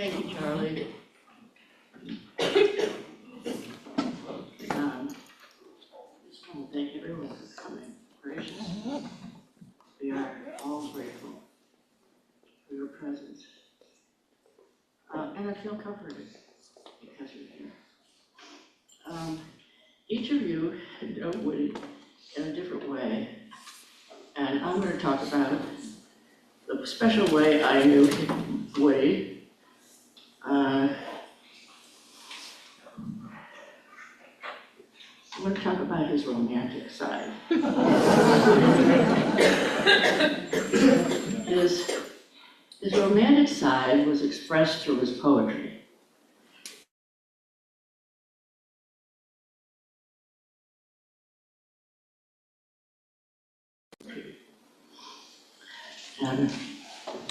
Thank you, Charlie. Just want to thank everyone for coming. Gracious. We are all grateful for your presence. And I feel comforted because you're here. Each of you know Woody in a different way. And I'm going to talk about the special way I knew Woody. I'm going to talk about his romantic side. His romantic side was expressed through his poetry. And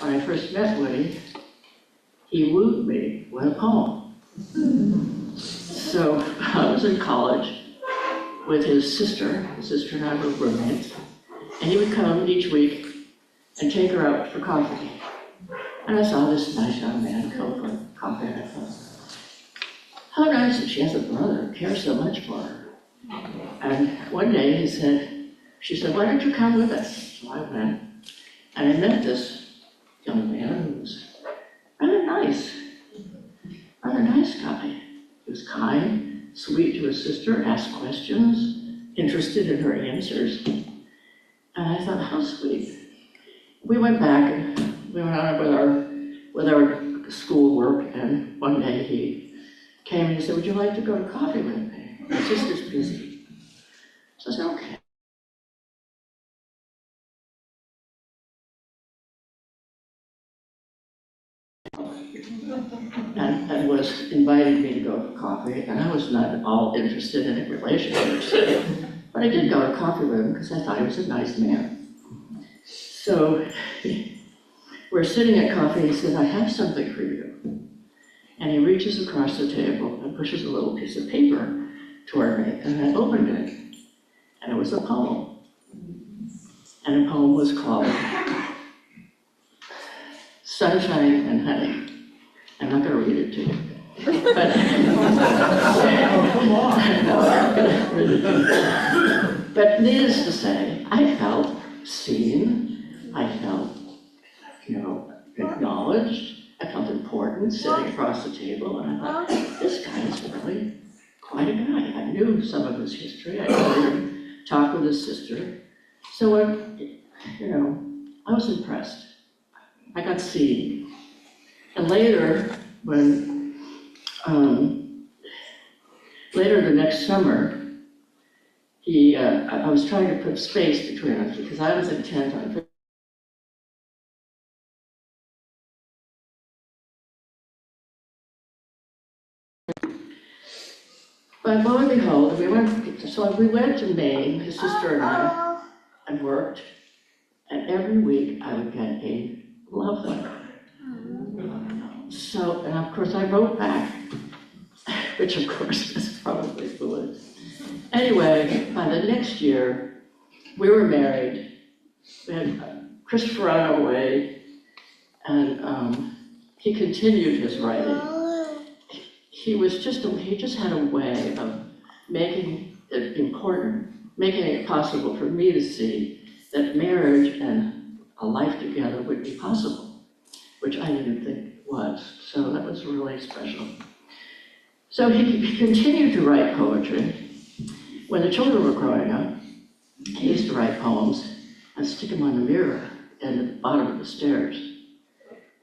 when I first met Woody, he wooed me with a poem. So I was in college with his sister. His sister and I were roommates. And he would come each week and take her out for coffee. And I saw this nice young man come for coffee, and I thought, how nice that she has a brother who cares so much for her. And one day she said, why don't you come with us? So I went, and I met this young man who was rather nice guy. He was kind, sweet to his sister, asked questions, interested in her answers. And I thought, how sweet. We went back and we went on with our schoolwork, and one day he came and he said, would you like to go to coffee with me? My sister's busy. So I said, okay. And was inviting me to go for coffee, and I was not at all interested in a relationship. But I did go to coffee with him because I thought he was a nice man. So we're sitting at coffee, and he said, I have something for you. And he reaches across the table and pushes a little piece of paper toward me, and I opened it, and it was a poem. And the poem was called Sunshine and Honey. I'm not going to read it to you. But, come on. No, I'm not going to read it to you. But needless to say, I felt seen, I felt, acknowledged, I felt important sitting across the table, and I thought, this guy is really quite a guy. I knew some of his history, I heard him talk with his sister. So, I was impressed. I got seen. And later the next summer, I was trying to put space between us because I was intent on but lo and behold, we went to Maine, his sister and I, and worked, and every week I would get a love letter. So, and of course I wrote back, which of course was probably foolish. Anyway, by the next year, we were married. We had Christopher on our way, and he continued his writing. He just had a way of making it possible for me to see that marriage and a life together would be possible, which I didn't think was. So that was really special. So he continued to write poetry. When the children were growing up, he used to write poems and stick them on the mirror and at the bottom of the stairs.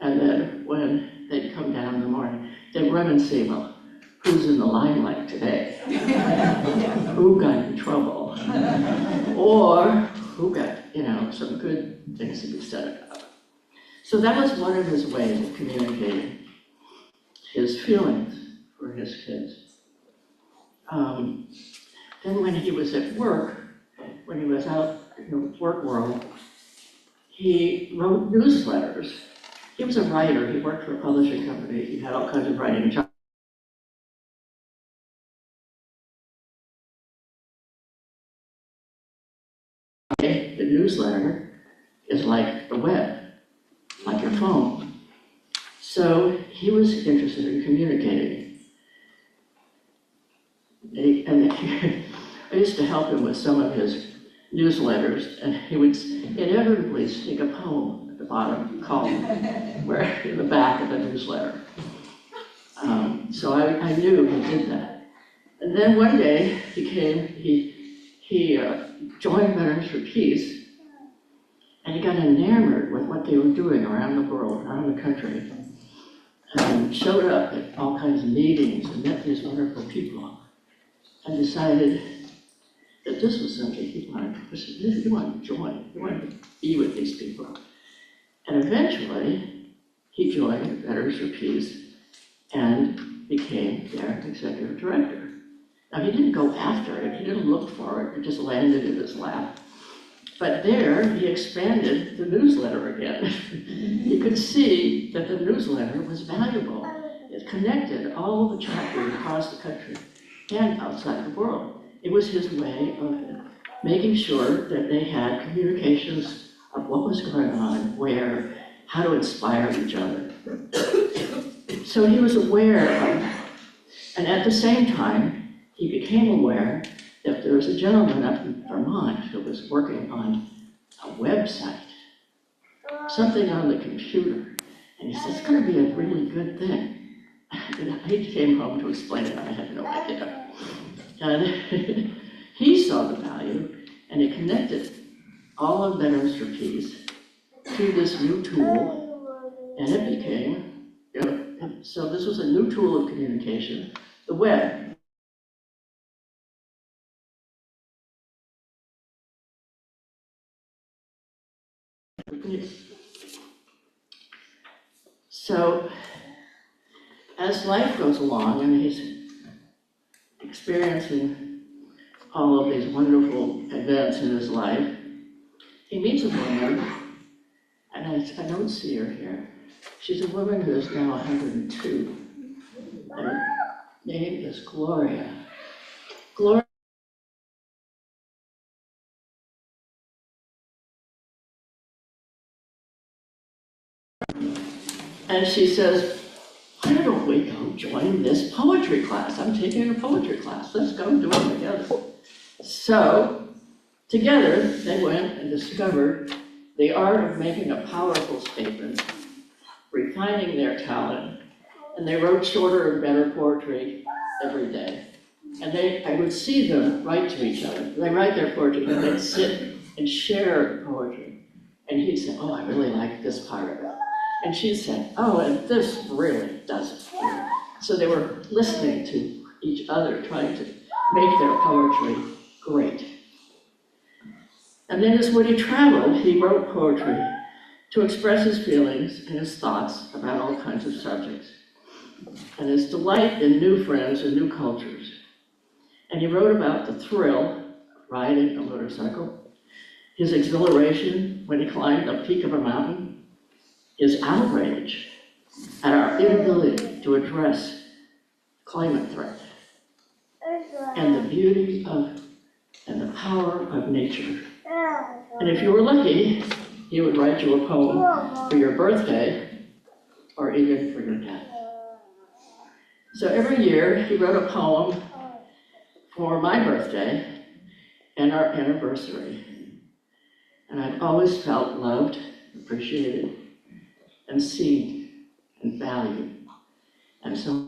And then when they'd come down in the morning, they'd run and see, well, who's in the limelight today? Who got in trouble? Or who got, some good things to be said about. So that was one of his ways of communicating his feelings for his kids. Then when he was at work, when he was out in the work world, he wrote newsletters. He was a writer. He worked for a publishing company. He had all kinds of writing jobs. The newsletter is like the web, like your phone. So he was interested in communicating. And I used to help him with some of his newsletters, and he would inevitably stick a poem at the bottom column, where in the back of the newsletter. So I knew he did that. And then one day he joined Veterans for Peace, and he got enamored with what they were doing around the world, around the country, and showed up at all kinds of meetings and met these wonderful people, and decided that this was something he wanted to join, he wanted to be with these people. And eventually, he joined Veterans for Peace and became their executive director. Now, he didn't go after it, he didn't look for it, it just landed in his lap. But there, he expanded the newsletter again. He could see that the newsletter was valuable. It connected all the chapters across the country and outside the world. It was his way of making sure that they had communications of what was going on, where, how to inspire each other. So he was aware of, and at the same time, he became aware that there was a gentleman up in Vermont who was working on a website, something on the computer. And he said, it's going to be a really good thing. And he came home to explain it, and I had no idea. And he saw the value, and he connected all of Veterans for Peace to this new tool, and it became, so this was a new tool of communication, the web. So, as life goes along, and he's experiencing all of these wonderful events in his life, he meets a woman, and I don't see her here. She's a woman who is now 102, and her name is Gloria. Gloria. And she says, why don't we go join this poetry class? I'm taking a poetry class. Let's go do it together. So, together, they went and discovered the art of making a powerful statement, refining their talent, and they wrote shorter and better poetry every day. And I would see them write to each other. They write their poetry, and they'd sit and share the poetry. And he'd say, oh, I really like this part of it. And she said, oh, and this really doesn't. So they were listening to each other, trying to make their poetry great. And then as Woody traveled, he wrote poetry to express his feelings and his thoughts about all kinds of subjects, and his delight in new friends and new cultures. And he wrote about the thrill of riding a motorcycle, his exhilaration when he climbed the peak of a mountain, his outrage at our inability to address climate threat, and the beauty of and the power of nature. And if you were lucky, he would write you a poem for your birthday or even for your death. So every year he wrote a poem for my birthday and our anniversary. And I've always felt loved, appreciated, and seen and valued. And so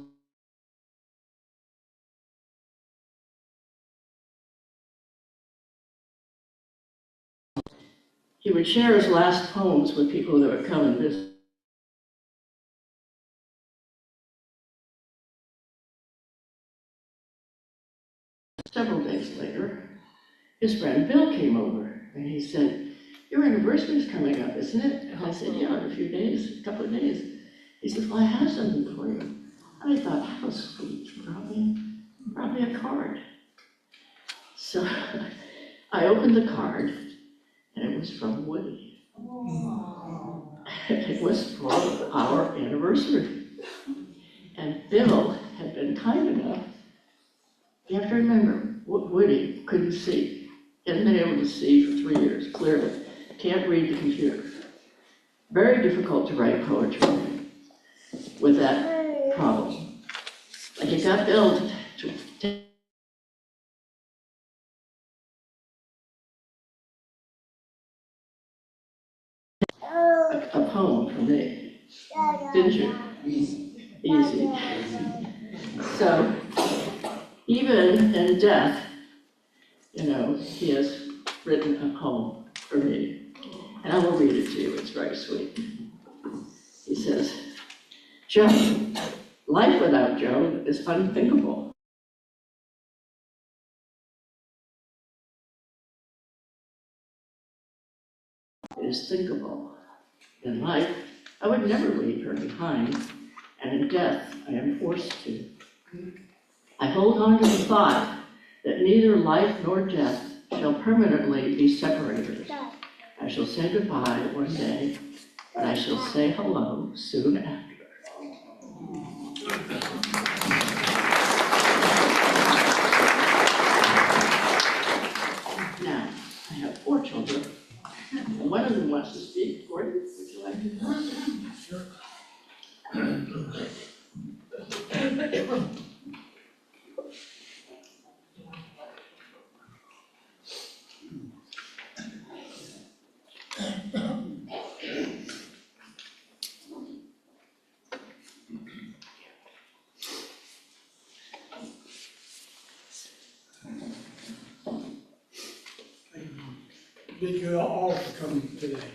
he would share his last poems with people that would come and visit. Several days later, his friend Bill came over, and he said, your anniversary is coming up, isn't it? And I said, yeah, in a few days, a couple of days. He said, well, I have something for you. And I thought, how sweet, he brought me a card. So I opened the card, and it was from Woody. It was for our anniversary. And Bill had been kind enough. You have to remember, Woody couldn't see. He hadn't been able to see for 3 years, clearly. Can't read the computer. Very difficult to write poetry. with that problem. Like it got built to take a poem from me, didn't you? Easy. So even in death, he has written a poem for me. And I will read it to you, it's very sweet. He says, Joe, life without Joe is unthinkable. It is thinkable. In life, I would never leave her behind, and in death, I am forced to. I hold on to the thought that neither life nor death shall permanently be separators. I shall say goodbye one day, but I shall say hello soon after. Now, I have 4 children, and one of them wants to speak. Gordon, would you like to? Sure. Thank you all for coming today.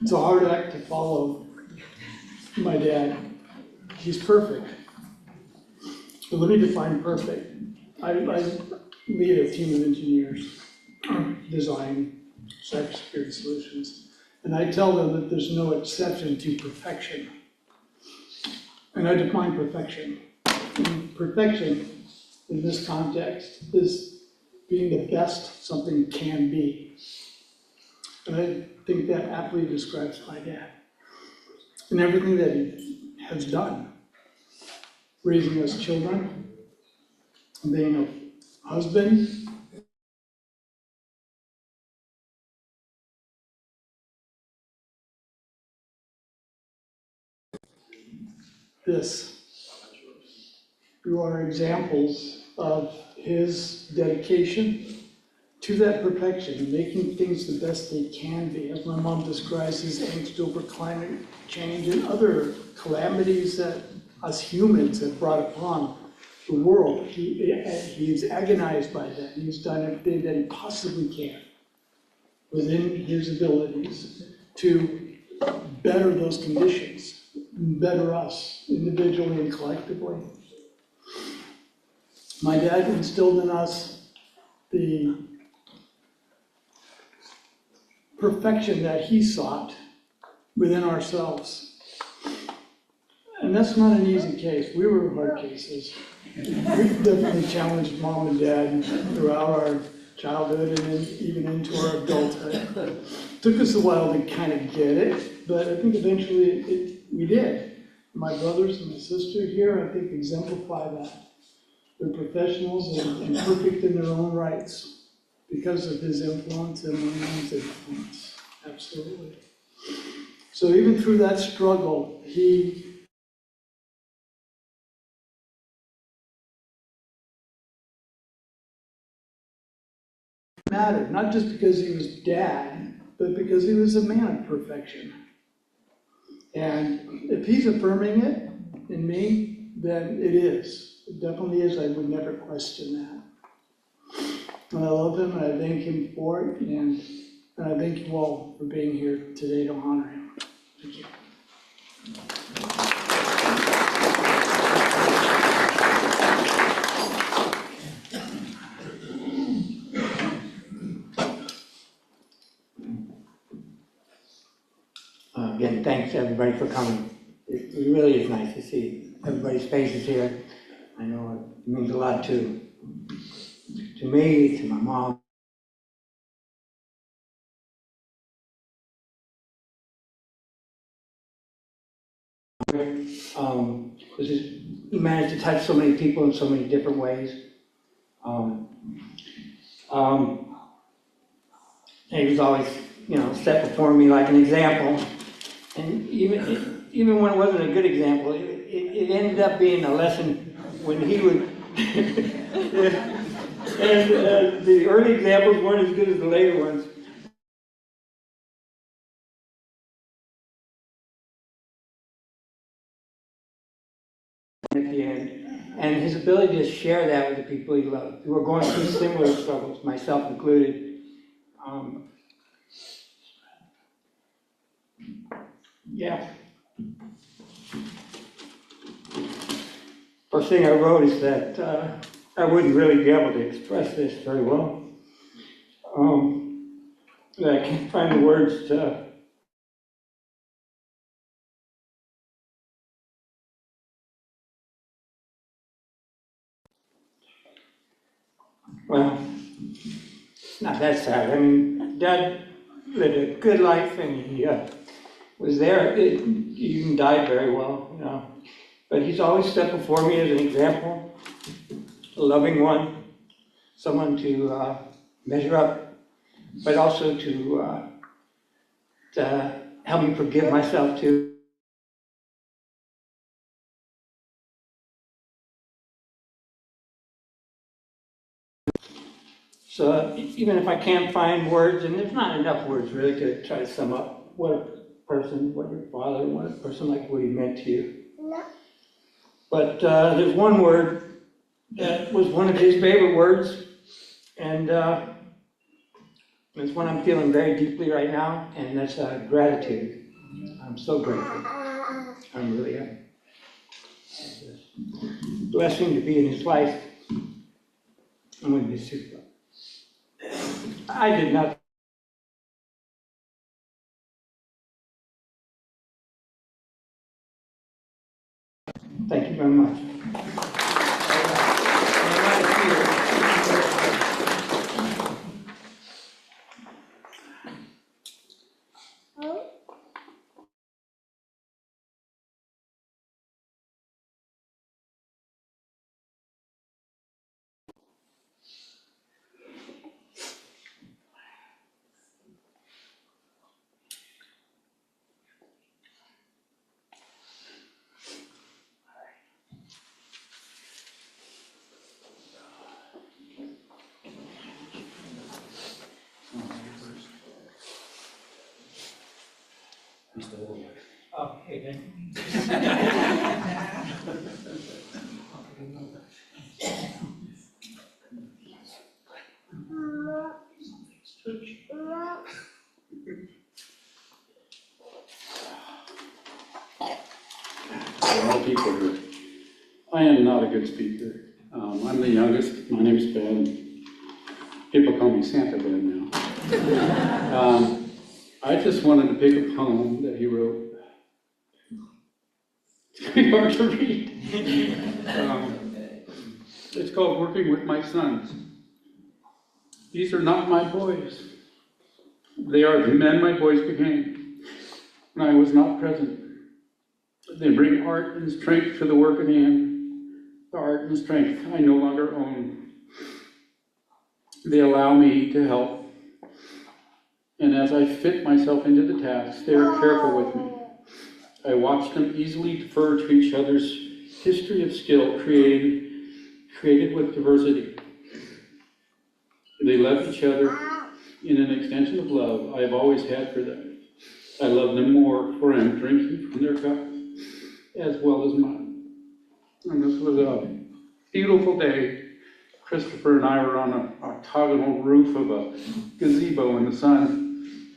It's a hard act to follow my dad. He's perfect. But let me define perfect. I lead a team of engineers, design cybersecurity solutions, and I tell them that there's no exception to perfection. And I define perfection. And perfection in this context is being the best something can be. And I think that aptly describes my dad and everything that he has done. Raising us children, being a husband, this. You are examples of his dedication to that perfection, making things the best they can be. As my mom describes his angst over climate change and other calamities that us humans have brought upon the world. He's agonized by that. He's done everything that he possibly can within his abilities to better those conditions, better us individually and collectively. My dad instilled in us the perfection that he sought within ourselves. And that's not an easy case. We were hard cases. We definitely challenged mom and dad throughout our childhood and then even into our adulthood. Took us a while to kind of get it, but I think eventually we did. My brothers and my sister here, I think, exemplify that. They're professionals and perfect in their own rights because of his influence and my mom's influence. Absolutely. So even through that struggle, he mattered, not just because he was dad, but because he was a man of perfection. And if he's affirming it in me, then it is. It definitely is. I would never question that. And I love him, and I thank him for it, and I thank you all for being here today to honor him. Thank you. Again, thanks everybody for coming. It really is nice to see everybody's faces here. I know it means a lot to me, to my mom. He managed to touch so many people in so many different ways. He was always, set before me like an example. And even even when it wasn't a good example, it ended up being a lesson when he would, and the early examples weren't as good as the later ones. At the end, and his ability to share that with the people he loved, who were going through similar struggles, myself included. Yeah. First thing I wrote is that I wouldn't really be able to express this very well. That I can't find the words to. Well, it's not that sad. I mean, Dad lived a good life, and he was there. He even died very well, you know. But he's always stepped before me as an example, a loving one, someone to measure up, but also to help me forgive myself too. So even if I can't find words, and there's not enough words really to try to sum up what a person, what your father, what a person like Woody meant to you. No. But there's one word that was one of his favorite words, and it's one I'm feeling very deeply right now, and that's gratitude. I'm so grateful. I'm really am. It's a blessing to be in his life. I'm going to be super. I did not. Thank you very much. Okay, then. All people here. I am not a good speaker. I'm the youngest. My name's Ben. People call me Santa Ben now. I just wanted to pick a poem that he wrote. It's pretty hard to read. It's called Working with My Sons. These are not my boys. They are the men my boys became when I was not present. They bring art and strength to the work at hand. The art and strength I no longer own. They allow me to help. And as I fit myself into the task, they are careful with me. I watch them easily defer to each other's history of skill created with diversity. They love each other in an extension of love I have always had for them. I love them more for I am drinking from their cup as well as mine. And this was a beautiful day. Christopher and I were on an octagonal roof of a gazebo in the sun.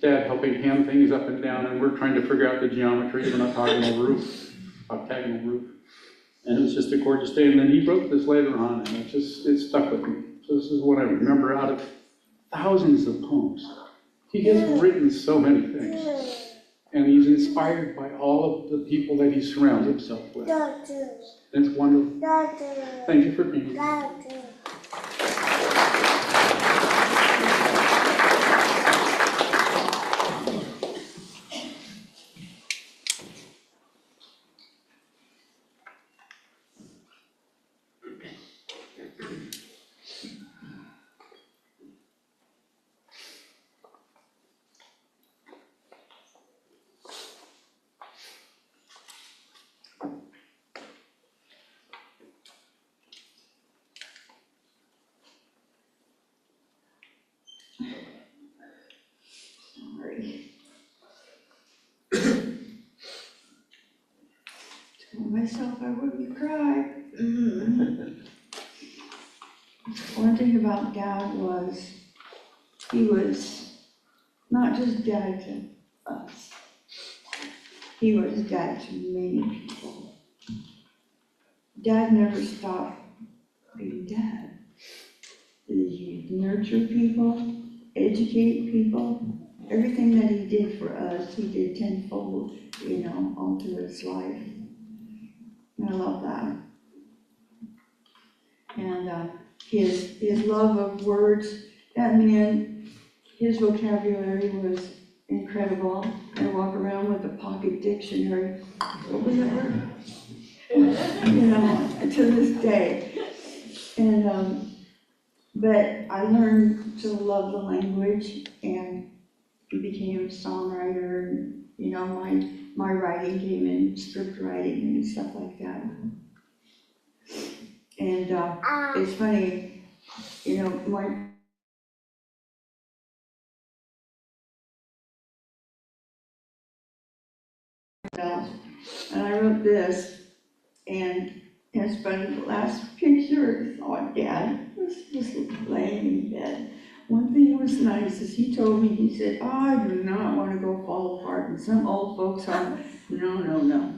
Dad helping hand things up and down, and we're trying to figure out the geometry of an octagonal roof. And it was just a gorgeous day. And then he wrote this later on, and it stuck with me. So this is what I remember out of thousands of poems. He has written so many things. And he's inspired by all of the people that he surrounds himself with. It's wonderful. Thank you for being here. myself I wouldn't cry. One thing about Dad was, he was not just dad to us, he was dad to many people. Dad never stopped being dad. He nurtured people, educate people. Everything that he did for us, he did tenfold, all through his life. And I love that. And his love of words, that man, his vocabulary was incredible. I walk around with a pocket dictionary. What was that word? To this day. But I learned to love the language and became a songwriter, and my writing came in, script writing and stuff like that. And it's funny, my and I wrote this, and it's funny, the last picture on Dad was just laying in bed. One thing that was nice is he told me, he said, I do not want to go fall apart in some old folks' home. No.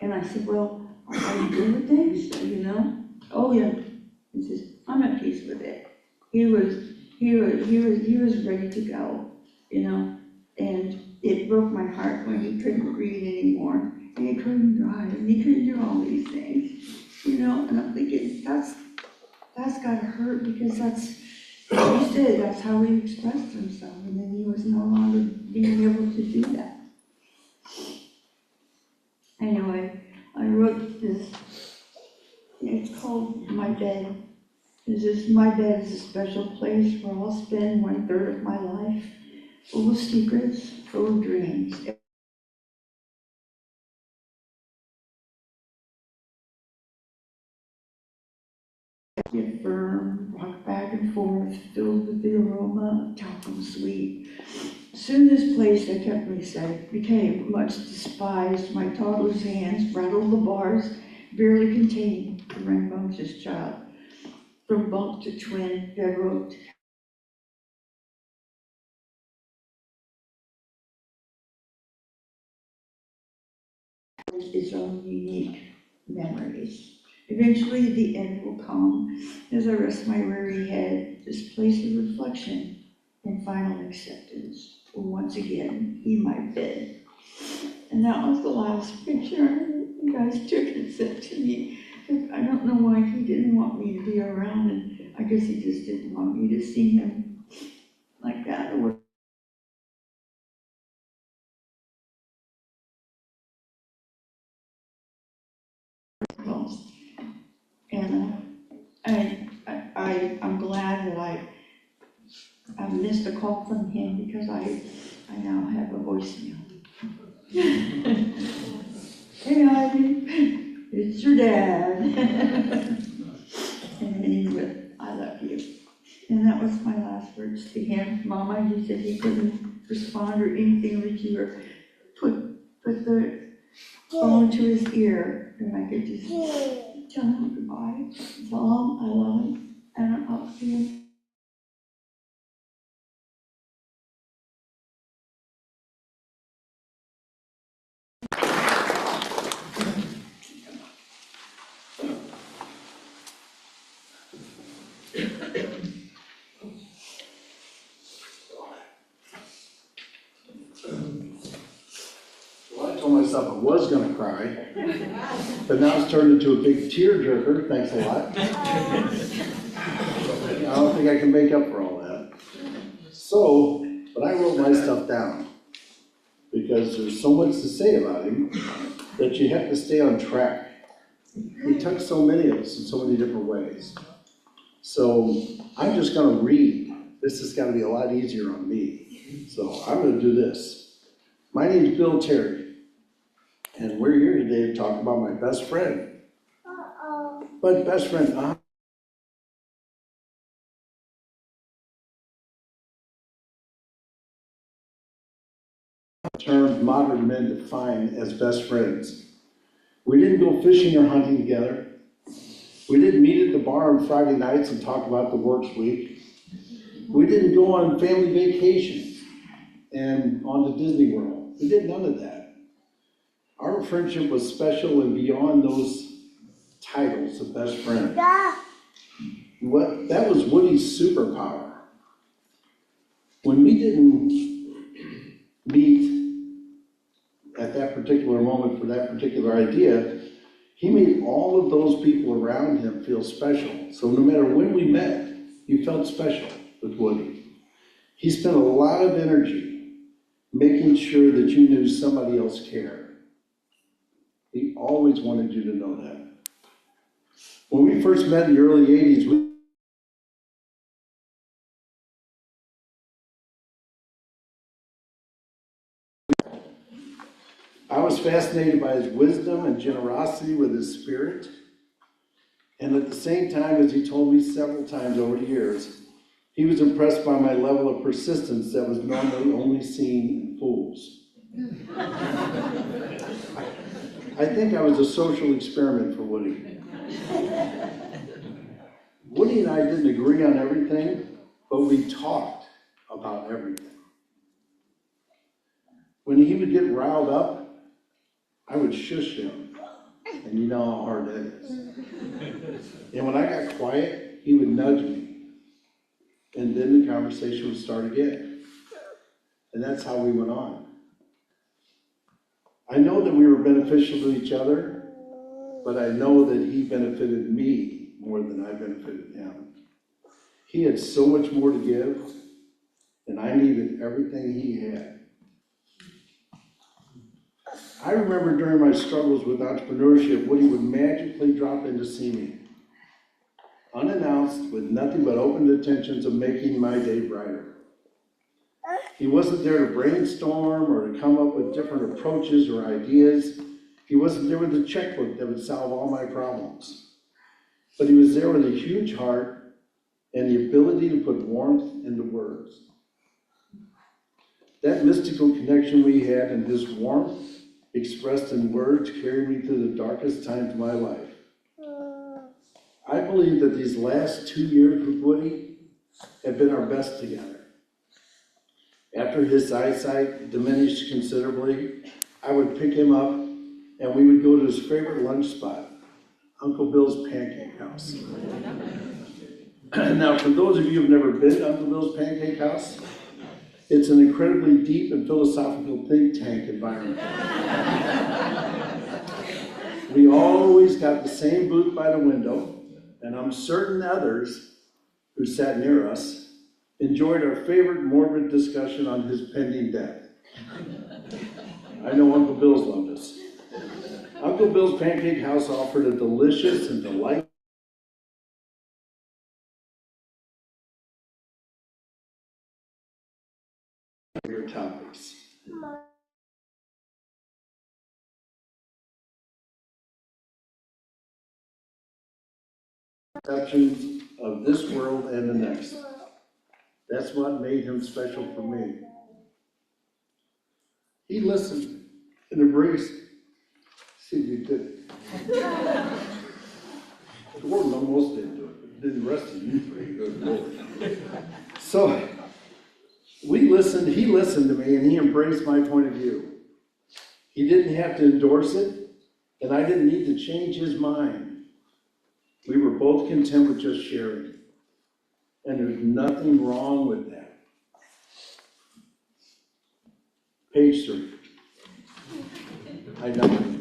And I said, well, are you good with things? Oh yeah. He says, I'm at peace with it. He was ready to go, and it broke my heart when he couldn't read anymore, and he couldn't drive, and he couldn't do all these things, and I'm thinking, that's gotta hurt, because that's, he said that's how he expressed himself, and then he was no longer being able to do that. Anyway, I wrote this, it's called My Bed. My bed is a special place where I'll spend 1/3 of my life, full of secrets, full of dreams. Get firm, rock back and forth, filled with the aroma of talcum sweet. Soon this place that kept me safe became much despised. My toddler's hands rattled the bars, barely containing the rambunctious child. From bunk to twin, bedroom to its own unique memories. Eventually, the end will come as I rest my weary head. This place of reflection and final acceptance will once again be my bed. And that was the last picture you guys took and sent to me. I don't know why he didn't want me to be around, and I guess he just didn't want me to see him like that. And I'm glad that I missed a call from him, because I now have a voicemail. Hey, Ivy, it's your dad. And then he went, I love you. And that was my last words to him. Mama, he said he couldn't respond or anything, that you were put the phone to his ear, and I could just tell him goodbye. Tell him I love him, and I'll see him. Well, I told myself I was gonna cry, but now it's turned into a big tearjerker, thanks a lot. I don't think I can make up for all that. So, but I wrote my stuff down, because there's so much to say about him that you have to stay on track. He touched so many of us in so many different ways. So I'm just gonna read. This has gotta be a lot easier on me. So I'm gonna do this. My name's Bill Terry, and we're here today to talk about my best friend. But best friend, term modern men define as best friends. We didn't go fishing or hunting together. We didn't meet at the bar on Friday nights and talk about the works week. We didn't go on family vacations and on to Disney World. We did none of that. Our friendship was special and beyond those titles of best friend. That was Woody's superpower. When we didn't meet at that particular moment for that particular idea, he made all of those people around him feel special. So no matter when we met, you felt special with Woody. He spent a lot of energy making sure that you knew somebody else cared. He always wanted you to know that. When we first met in the early 80s, I was fascinated by his wisdom and generosity with his spirit. And at the same time, as he told me several times over the years, he was impressed by my level of persistence that was normally only seen in fools. I think I was a social experiment for Woody. Woody and I didn't agree on everything, but we talked about everything. When he would get riled up, I would shush him, and you know how hard that is. And when I got quiet, he would nudge me, and then the conversation would start again. And that's how we went on. I know that we were beneficial to each other, but I know that he benefited me more than I benefited him. He had so much more to give, and I needed everything he had. I remember during my struggles with entrepreneurship, Woody would magically drop in to see me, unannounced, with nothing but open intentions of making my day brighter. He wasn't there to brainstorm or to come up with different approaches or ideas. He wasn't there with a checkbook that would solve all my problems. But he was there with a huge heart and the ability to put warmth into words. That mystical connection we had and his warmth expressed in words carried me through the darkest times of my life. I believe that these last 2 years with Woody have been our best together. After his eyesight diminished considerably, I would pick him up and we would go to his favorite lunch spot, Uncle Bill's Pancake House. Now, for those of you who've never been to Uncle Bill's Pancake House, it's an incredibly deep and philosophical think tank environment. We always got the same booth by the window, and I'm certain others who sat near us enjoyed our favorite morbid discussion on his pending death. I know Uncle Bill's loved us. Uncle Bill's Pancake House offered a delicious and delightful topics. Perceptions of this world and the next. That's what made him special for me. He listened and embraced. See, you did. Gordon almost didn't do it, but did the rest of you three. Good Lord. So we listened, he listened to me, and he embraced my point of view. He didn't have to endorse it, and I didn't need to change his mind. We were both content with just sharing. And there's nothing wrong with that. Page 3. I know.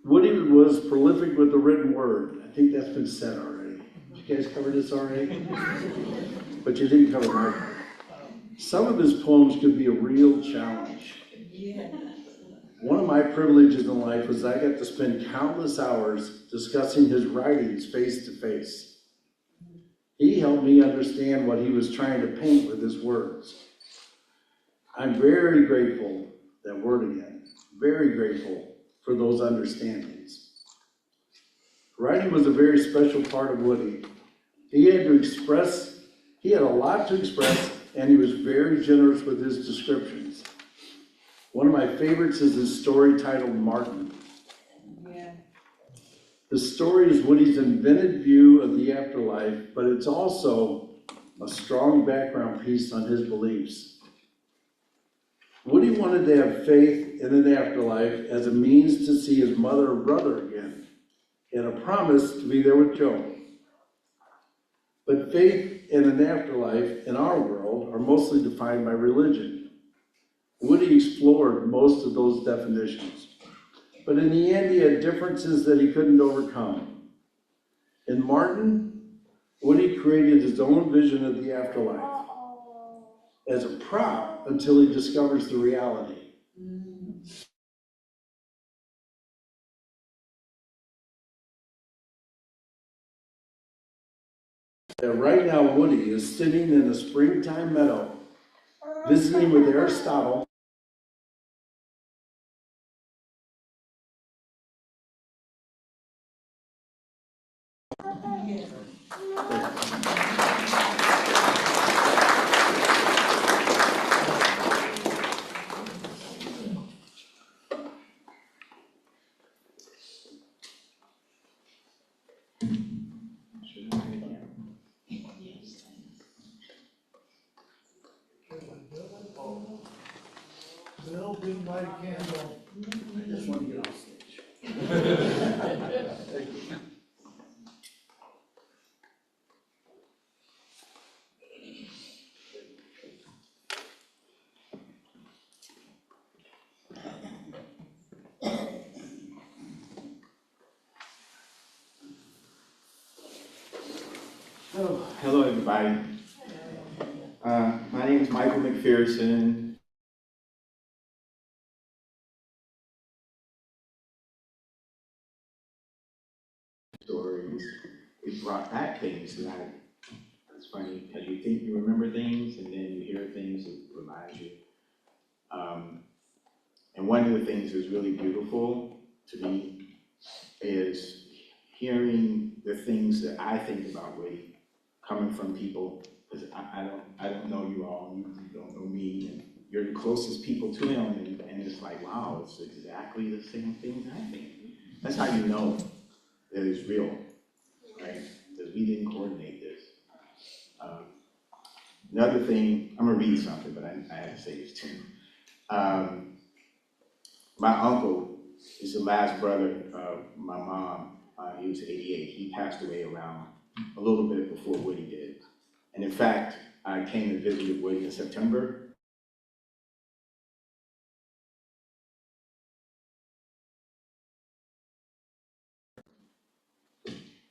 Woody was prolific with the written word. I think that's been said already. Did you guys cover this already? But you didn't cover my part. Some of his poems could be a real challenge. One of my privileges in life was I got to spend countless hours discussing his writings face to face. He helped me understand what he was trying to paint with his words. I'm very grateful, that word again, very grateful for those understandings. Writing was a very special part of Woody. He had a lot to express, and he was very generous with his descriptions. One of my favorites is his story titled Martin. Yeah. The story is Woody's invented view of the afterlife, but it's also a strong background piece on his beliefs. Woody wanted to have faith in an afterlife as a means to see his mother or brother again, and a promise to be there with Joe. But faith in an afterlife in our world are mostly defined by religion. Woody explored most of those definitions, but in the end he had differences that he couldn't overcome. In Martin, Woody created his own vision of the afterlife as a prop until he discovers the reality. Right now, Woody is sitting in a springtime meadow, visiting with Aristotle. Bill, bring my candle. I just want to get off stage. Oh, hello, everybody. My name is Michael McPherson. Stories. It brought back things that it's funny because you think you remember things and then you hear things that remind you. And one of the things that's really beautiful to me is hearing the things that I think about Woody coming from people, because I don't know you all, you don't know me, and you're the closest people to him, and it's like, wow, it's exactly the same things I think. That's how you know that it's real, right? Because we didn't coordinate this. Another thing, I'm gonna read something, but I have to say this too. My uncle is the last brother of my mom. He was 88. He passed away around a little bit before Woody did. And in fact, I came and visited Woody in September.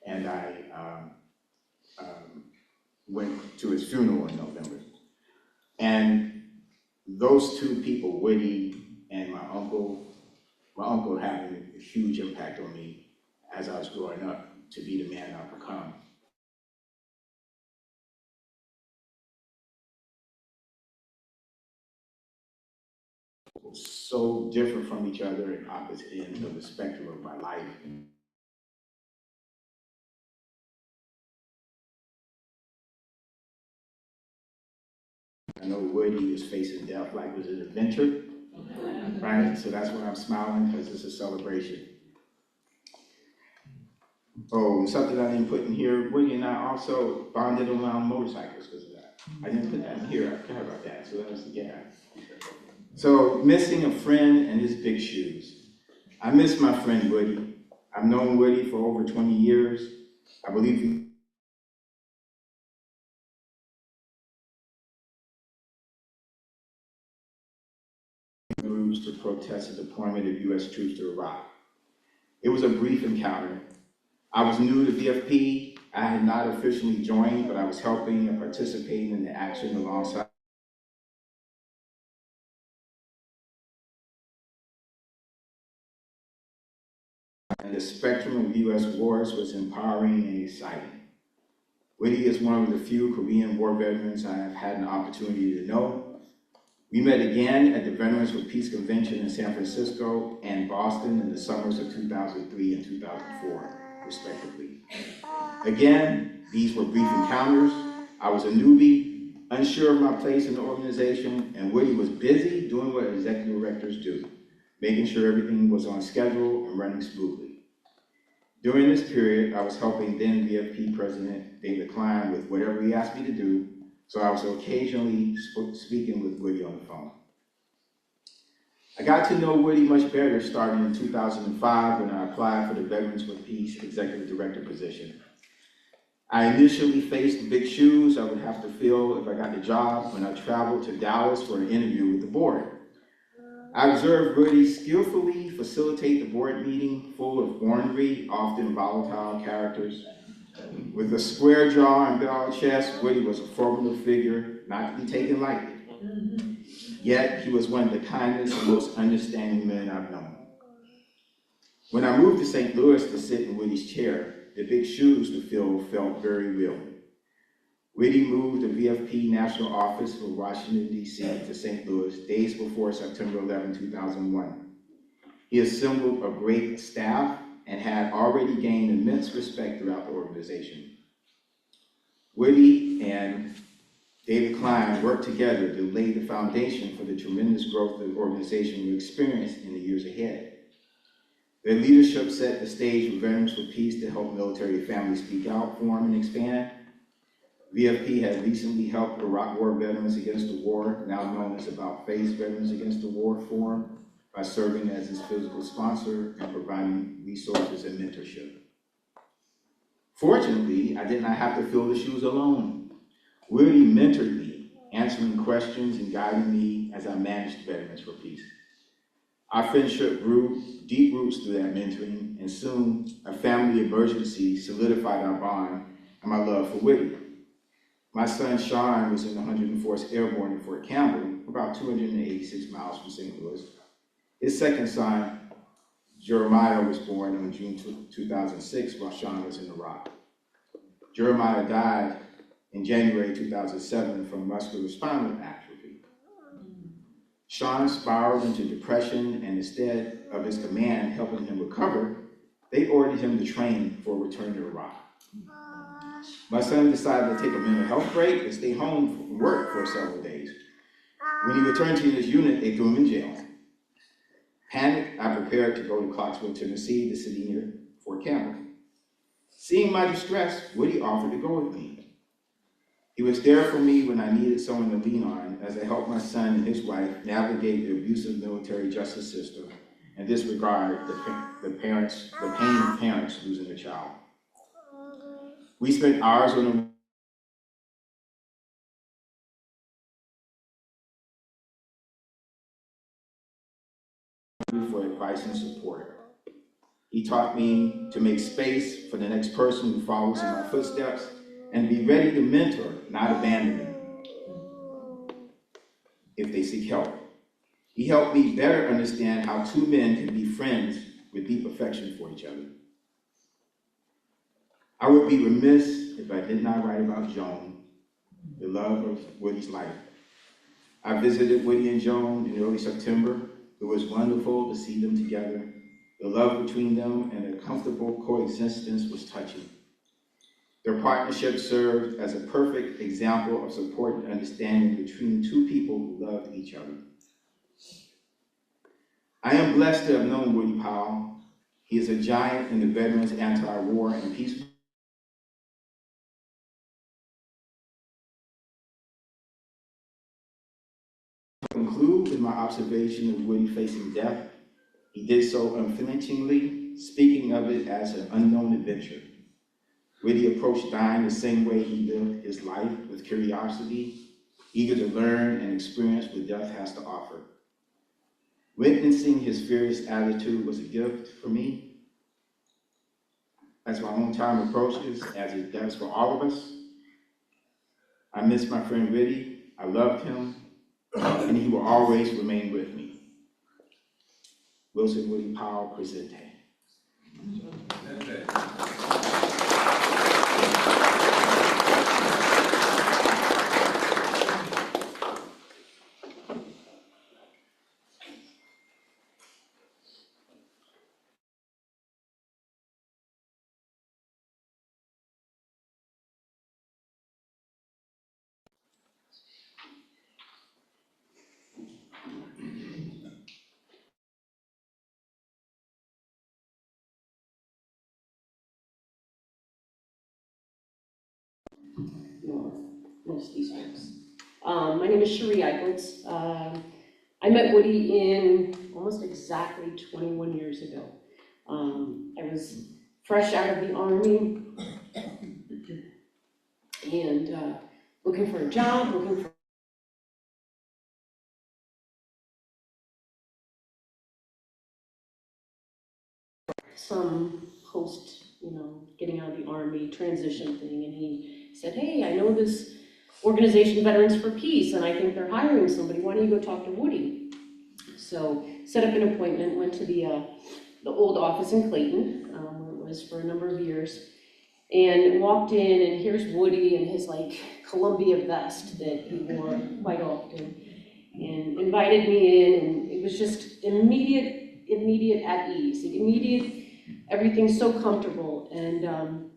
And I went to his funeral in November. And those two people, Woody and my uncle having a huge impact on me as I was growing up to be the man I've become. So different from each other at opposite ends of the spectrum of my life. I know Woody is facing death like it was an adventure, right? So that's why I'm smiling, because it's a celebration. Oh, and something I didn't put in here, Woody and I also bonded around motorcycles because of that. I didn't put that in here, I forgot about that, so that was, yeah. So, missing a friend and his big shoes. I miss my friend Woody. I've known Woody for over 20 years. I believe he moves to protest the deployment of U.S. troops to Iraq. It was a brief encounter. I was new to VFP. I had not officially joined, but I was helping and participating in the action alongside. And the spectrum of U.S. wars was empowering and exciting. Woody is one of the few Korean War veterans I have had an opportunity to know. We met again at the Veterans for Peace Convention in San Francisco and Boston in the summers of 2003 and 2004, respectively. Again, these were brief encounters. I was a newbie, unsure of my place in the organization, and Woody was busy doing what executive directors do, making sure everything was on schedule and running smoothly. During this period, I was helping then VFP President David Klein with whatever he asked me to do, so I was occasionally speaking with Woody on the phone. I got to know Woody much better starting in 2005 when I applied for the Veterans for Peace Executive Director position. I initially faced the big shoes I would have to fill if I got the job when I traveled to Dallas for an interview with the board. I observed Woody skillfully facilitate the board meeting full of ornery, often volatile characters. With a square jaw and bald chest, Woody was a formidable figure, not to be taken lightly. Yet, he was one of the kindest and most understanding men I've known. When I moved to St. Louis to sit in Woody's chair, the big shoes to fill felt very real. Woody moved the VFP National Office from Washington, D.C. to St. Louis days before September 11, 2001. He assembled a great staff and had already gained immense respect throughout the organization. Woody and David Klein worked together to lay the foundation for the tremendous growth the organization will experience in the years ahead. Their leadership set the stage for Veterans for Peace to help military families speak out, form, and expand. VFP had recently helped Iraq War Veterans Against the War, now known as About Face Veterans Against the War Forum, by serving as its physical sponsor and providing resources and mentorship. Fortunately, I did not have to fill the shoes alone. Woody mentored me, answering questions and guiding me as I managed Veterans for Peace. Our friendship grew deep roots through that mentoring, and soon a family emergency solidified our bond and my love for Woody. My son Sean was in the 104th Airborne in Fort Campbell, about 286 miles from St. Louis. His second son, Jeremiah, was born on June 2006 while Sean was in Iraq. Jeremiah died in January 2007 from muscular spinal atrophy. Sean spiraled into depression, and instead of his command helping him recover, they ordered him to train for a return to Iraq. My son decided to take a mental health break and stay home from work for several days. When he returned to his unit, they threw him in jail. Panicked, I prepared to go to Clarksville, Tennessee, the city near Fort Campbell. Seeing my distress, Woody offered to go with me. He was there for me when I needed someone to lean on as I helped my son and his wife navigate the abusive military justice system and disregard the pain of parents losing a child. We spent hours on the for advice and support. He taught me to make space for the next person who follows in my footsteps and be ready to mentor, not abandon them if they seek help. He helped me better understand how two men can be friends with deep affection for each other. I would be remiss if I did not write about Joan, the love of Woody's life. I visited Woody and Joan in early September. It was wonderful to see them together. The love between them and their comfortable coexistence was touching. Their partnership served as a perfect example of support and understanding between two people who loved each other. I am blessed to have known Woody Powell. He is a giant in the veterans' anti-war and peace movement. To conclude with my observation of Woody facing death, he did so unflinchingly, speaking of it as an unknown adventure. Woody approached dying the same way he lived his life, with curiosity, eager to learn and experience what death has to offer. Witnessing his fearless attitude was a gift for me. As my own time approaches, as it does for all of us, I miss my friend Woody. I loved him, and he will always remain with me. Wilson Woody Powell, Presente. most of these folks. My name is Cherie Eichlitz. I met Woody in almost exactly 21 years ago. I was fresh out of the Army and looking for a job, looking for some post, getting out of the Army transition thing, and he said, hey, I know this organization, Veterans for Peace, and I think they're hiring somebody. Why don't you go talk to Woody? So set up an appointment, went to the old office in Clayton, where it was for a number of years, and walked in, and here's Woody in his like Columbia vest that he wore quite often, and invited me in, and it was just immediate at ease, everything so comfortable, and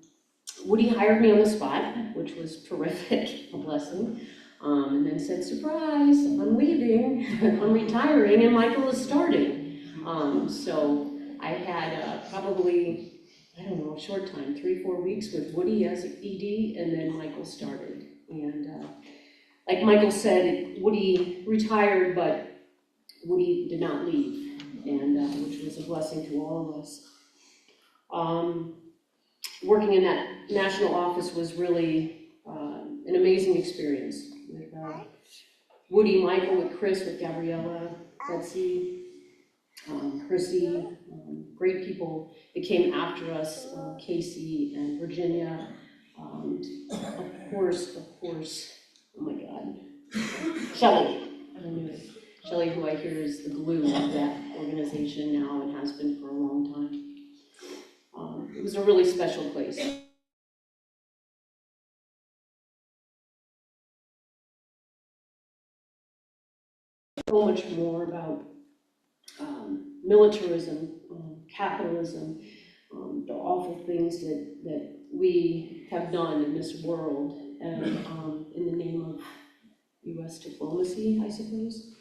Woody hired me on the spot, which was terrific, a blessing, and then said, surprise, I'm leaving, I'm retiring, and Michael is starting. So I had probably, I don't know, a short time, 3-4 weeks with Woody as ED, and then Michael started. And like Michael said, Woody retired, but Woody did not leave, and which was a blessing to all of us. Working in that national office was really an amazing experience with Woody, Michael, with Chris, with Gabriella, Betsy, Chrissy, great people that came after us, Casey and Virginia, of course, oh my God, Shelley, I knew it. Shelley, who I hear is the glue of that organization now and has been for a long time. It was a really special place. So much more about militarism, capitalism, the awful things that we have done in this world, and in the name of U.S. diplomacy, I suppose.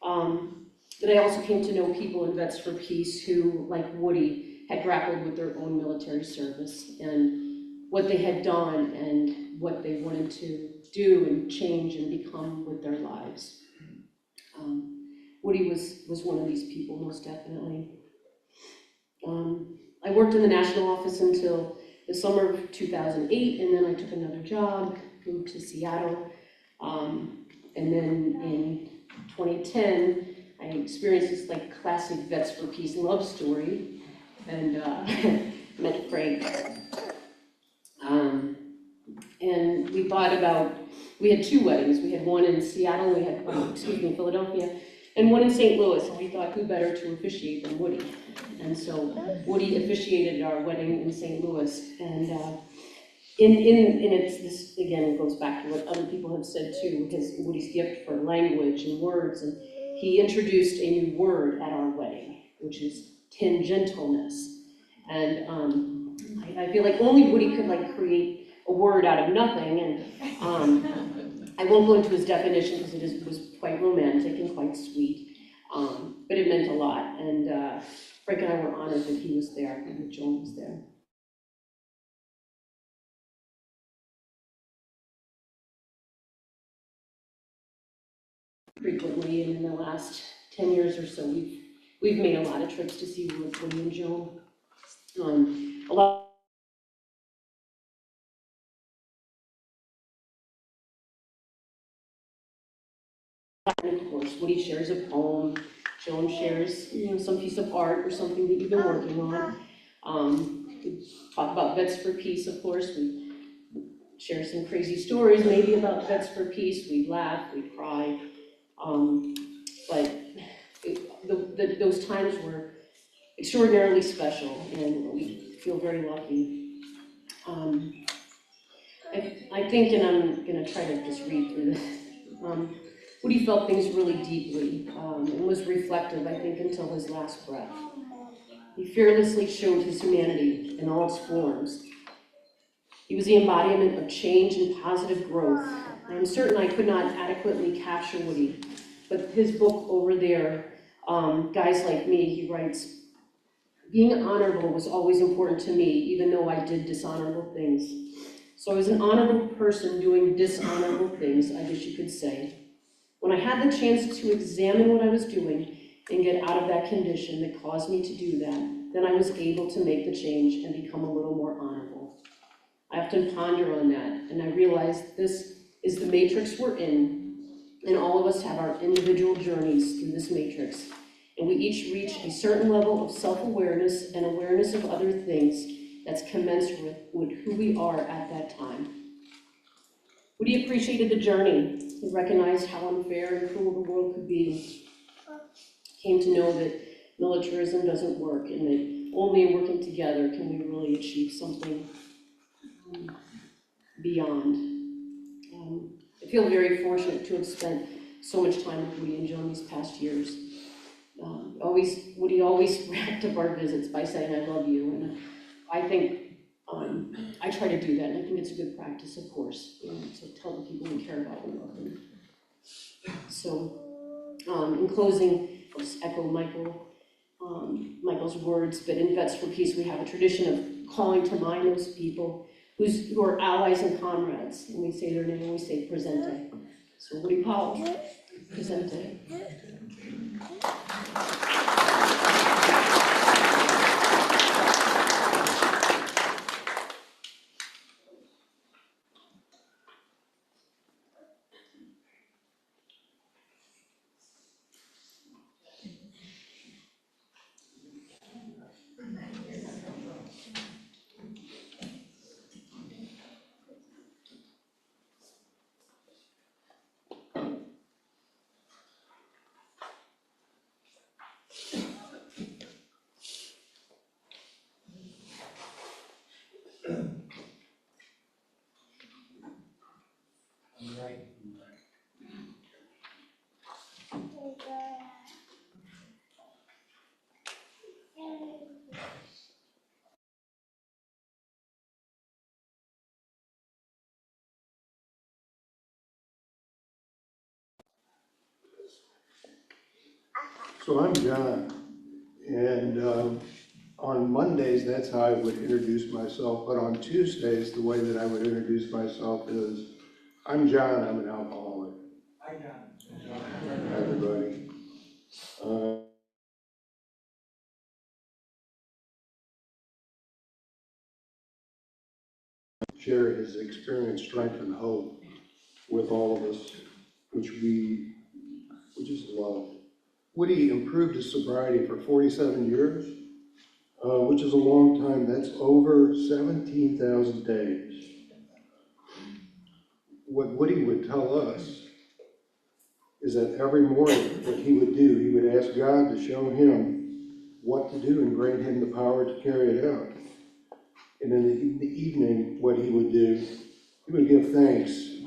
But I also came to know people in Vets for Peace who, like Woody, had grappled with their own military service and what they had done and what they wanted to do and change and become with their lives. Woody was one of these people, most definitely. I worked in the national office until the summer of 2008, and then I took another job, moved to Seattle, and then in 2010, I experienced this like classic Vets for Peace love story, and met Frank. And we thought about, we had 2 weddings. We had one in Seattle, we had, Philadelphia, and one in St. Louis, and we thought who better to officiate than Woody. And so Woody officiated our wedding in St. Louis, and it's this, again, goes back to what other people have said too, Woody's gift for language and words, and he introduced a new word at our wedding, which is tangentialness. And I feel like only Woody could like create a word out of nothing, and I won't go into his definition because it was quite romantic and quite sweet, but it meant a lot, and Frank and I were honored that he was there and that Joan was there. Frequently, and in the last 10 years or so, we've made a lot of trips to see Woody and Joan. A lot. And of course, Woody shares a poem. Joan shares, some piece of art or something that you've been working on. We talk about Vets for Peace, of course. We share some crazy stories, maybe about Vets for Peace. We laugh, we cry, but those times were extraordinarily special, and we feel very lucky. I think, and I'm going to try to just read through this. Woody felt things really deeply and was reflective, I think, until his last breath. He fearlessly showed his humanity in all its forms. He was the embodiment of change and positive growth. I am certain I could not adequately capture Woody, but his book over there, Guys Like Me, he writes, being honorable was always important to me, even though I did dishonorable things. So I was an honorable person doing dishonorable things, I guess you could say. When I had the chance to examine what I was doing and get out of that condition that caused me to do that, then I was able to make the change and become a little more honorable. I often ponder on that, and I realize this is the matrix we're in, and all of us have our individual journeys through this matrix, and we each reach a certain level of self-awareness and awareness of other things that's commensurate with who we are at that time. Woody appreciated the journey. He recognized how unfair and cruel the world could be. Came to know that militarism doesn't work, and that only in working together can we really achieve something beyond. I feel very fortunate to have spent so much time with Woody and Joan these past years. Woody always wrapped up our visits by saying, "I love you," and I think I try to do that, and I think it's a good practice, of course, to tell the people we care about we love them. So, in closing, I'll just echo Michael's words, but in Vets for Peace, we have a tradition of calling to mind those people who are allies and comrades, and we say their name, and we say presente. So Woody Powell, presente. So I'm John, and on Mondays, that's how I would introduce myself, but on Tuesdays, the way that I would introduce myself is, I'm John, I'm an alcoholic. Hi, John. Hi, everybody. Share his experience, strength, and hope with all of us, which we just love. Woody improved his sobriety for 47 years, which is a long time. That's over 17,000 days. What Woody would tell us is that every morning what he would do, he would ask God to show him what to do and grant him the power to carry it out. And in the evening, what he would do, he would give thanks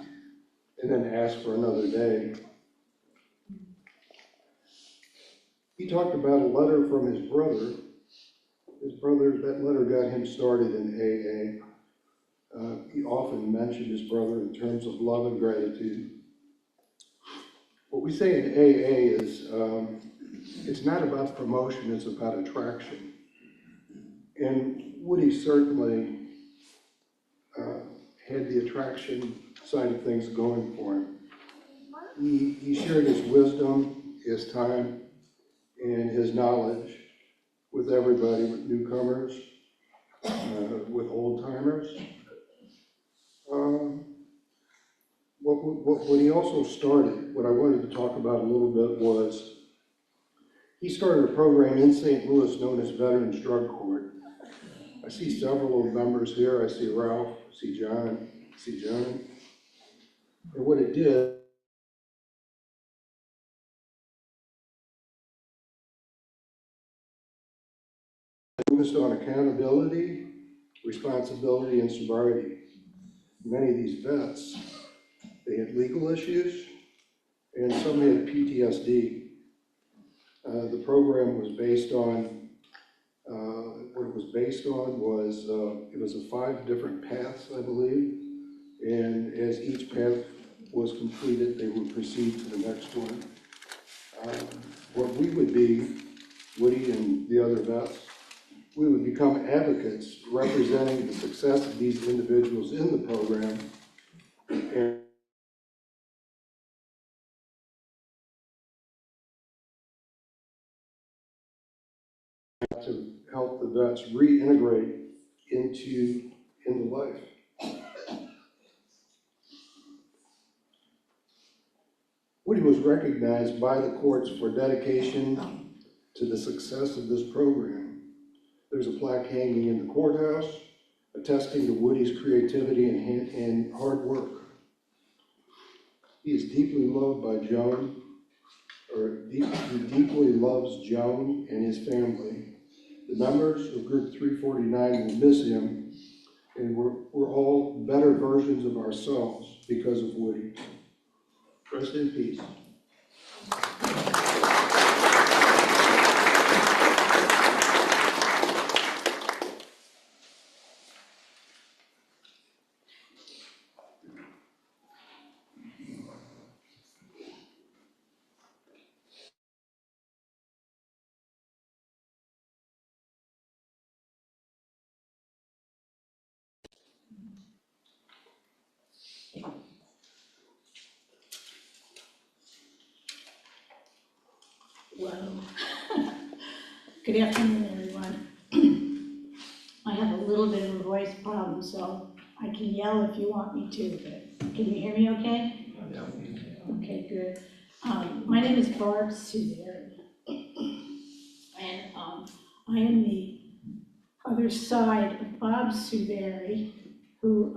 and then ask for another day. He talked about a letter from his brother. That letter got him started in AA. He often mentioned his brother in terms of love and gratitude. What we say in AA is, it's not about promotion, it's about attraction. And Woody certainly had the attraction side of things going for him. He shared his wisdom, his time, and his knowledge with everybody, with newcomers, with old-timers. What he also started, what I wanted to talk about a little bit was, he started a program in St. Louis known as Veterans Drug Court. I see several of the members here. I see Ralph, I see John, I see John. And what it did, focused on accountability, responsibility, and sobriety. Many of these vets, they had legal issues, and some had PTSD. The program was based on, what it was based on was, it was 5 different paths, I believe, and as each path was completed, they would proceed to the next one. What we would be, Woody and the other vets, we would become advocates representing the success of these individuals in the program and to help the vets reintegrate into life. Woody was recognized by the courts for dedication to the success of this program. There's a plaque hanging in the courthouse attesting to Woody's creativity and hard work. He is deeply loved by Joan, he deeply loves Joan and his family. The members of Group 349 will miss him, and we're all better versions of ourselves because of Woody. Rest in peace. Whoa. Good afternoon, everyone. I have a little bit of a voice problem, so I can yell if you want me to, but can you hear me okay? Yeah. Okay, good. My name is Barb Suder, and I am the other side of Bob Suberry, who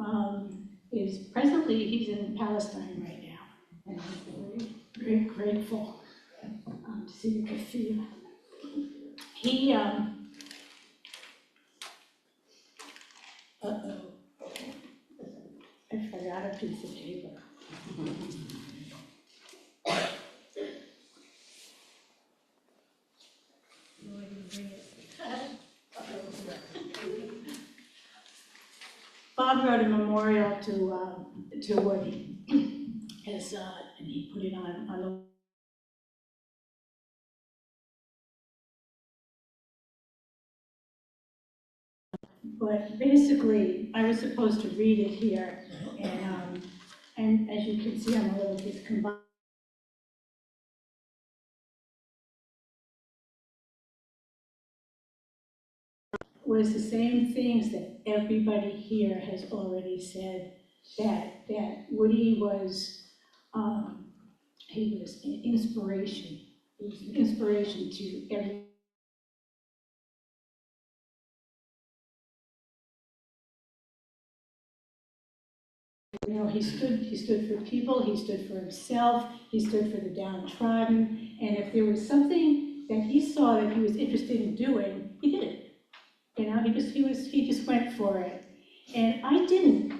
is presently, he's in Palestine right now, and I'm very, very grateful to see the cathedral. He, uh-oh, I forgot a piece of paper. No, I didn't bring it. Bob wrote a memorial to Woody, as, and he put it on the but basically, I was supposed to read it here, and as you can see, I'm a little discombobulated. Was the same things that everybody here has already said, that Woody was, he was an inspiration. He was an inspiration to every he stood for people, he stood for himself, he stood for the downtrodden, and if there was something that he saw that he was interested in doing, he did it. He just went for it. And I didn't.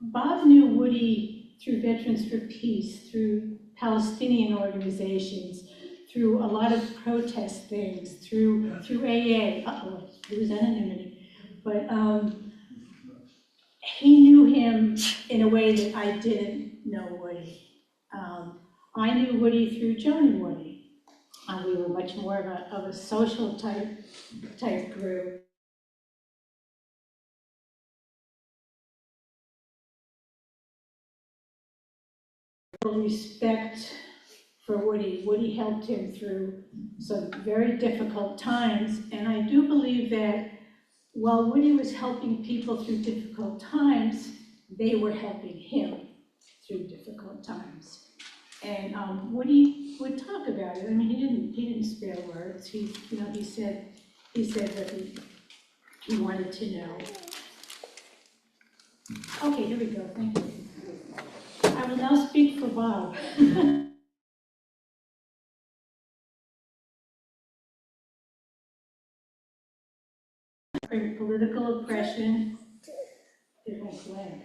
Bob knew Woody through Veterans for Peace, through Palestinian organizations, through a lot of protest things, through AA. Uh-oh, it was anonymity. But he knew him in a way that I didn't know Woody. I knew Woody through Joan and Woody. We were much more of a social type group. Respect for Woody. Woody helped him through some very difficult times, and I do believe that while Woody was helping people through difficult times, they were helping him through difficult times. And Woody would talk about it. I mean, he didn't spare words. He said what he wanted to know. Okay, here we go. Thank you. I will now speak for Bob. Political oppression, it won't blank,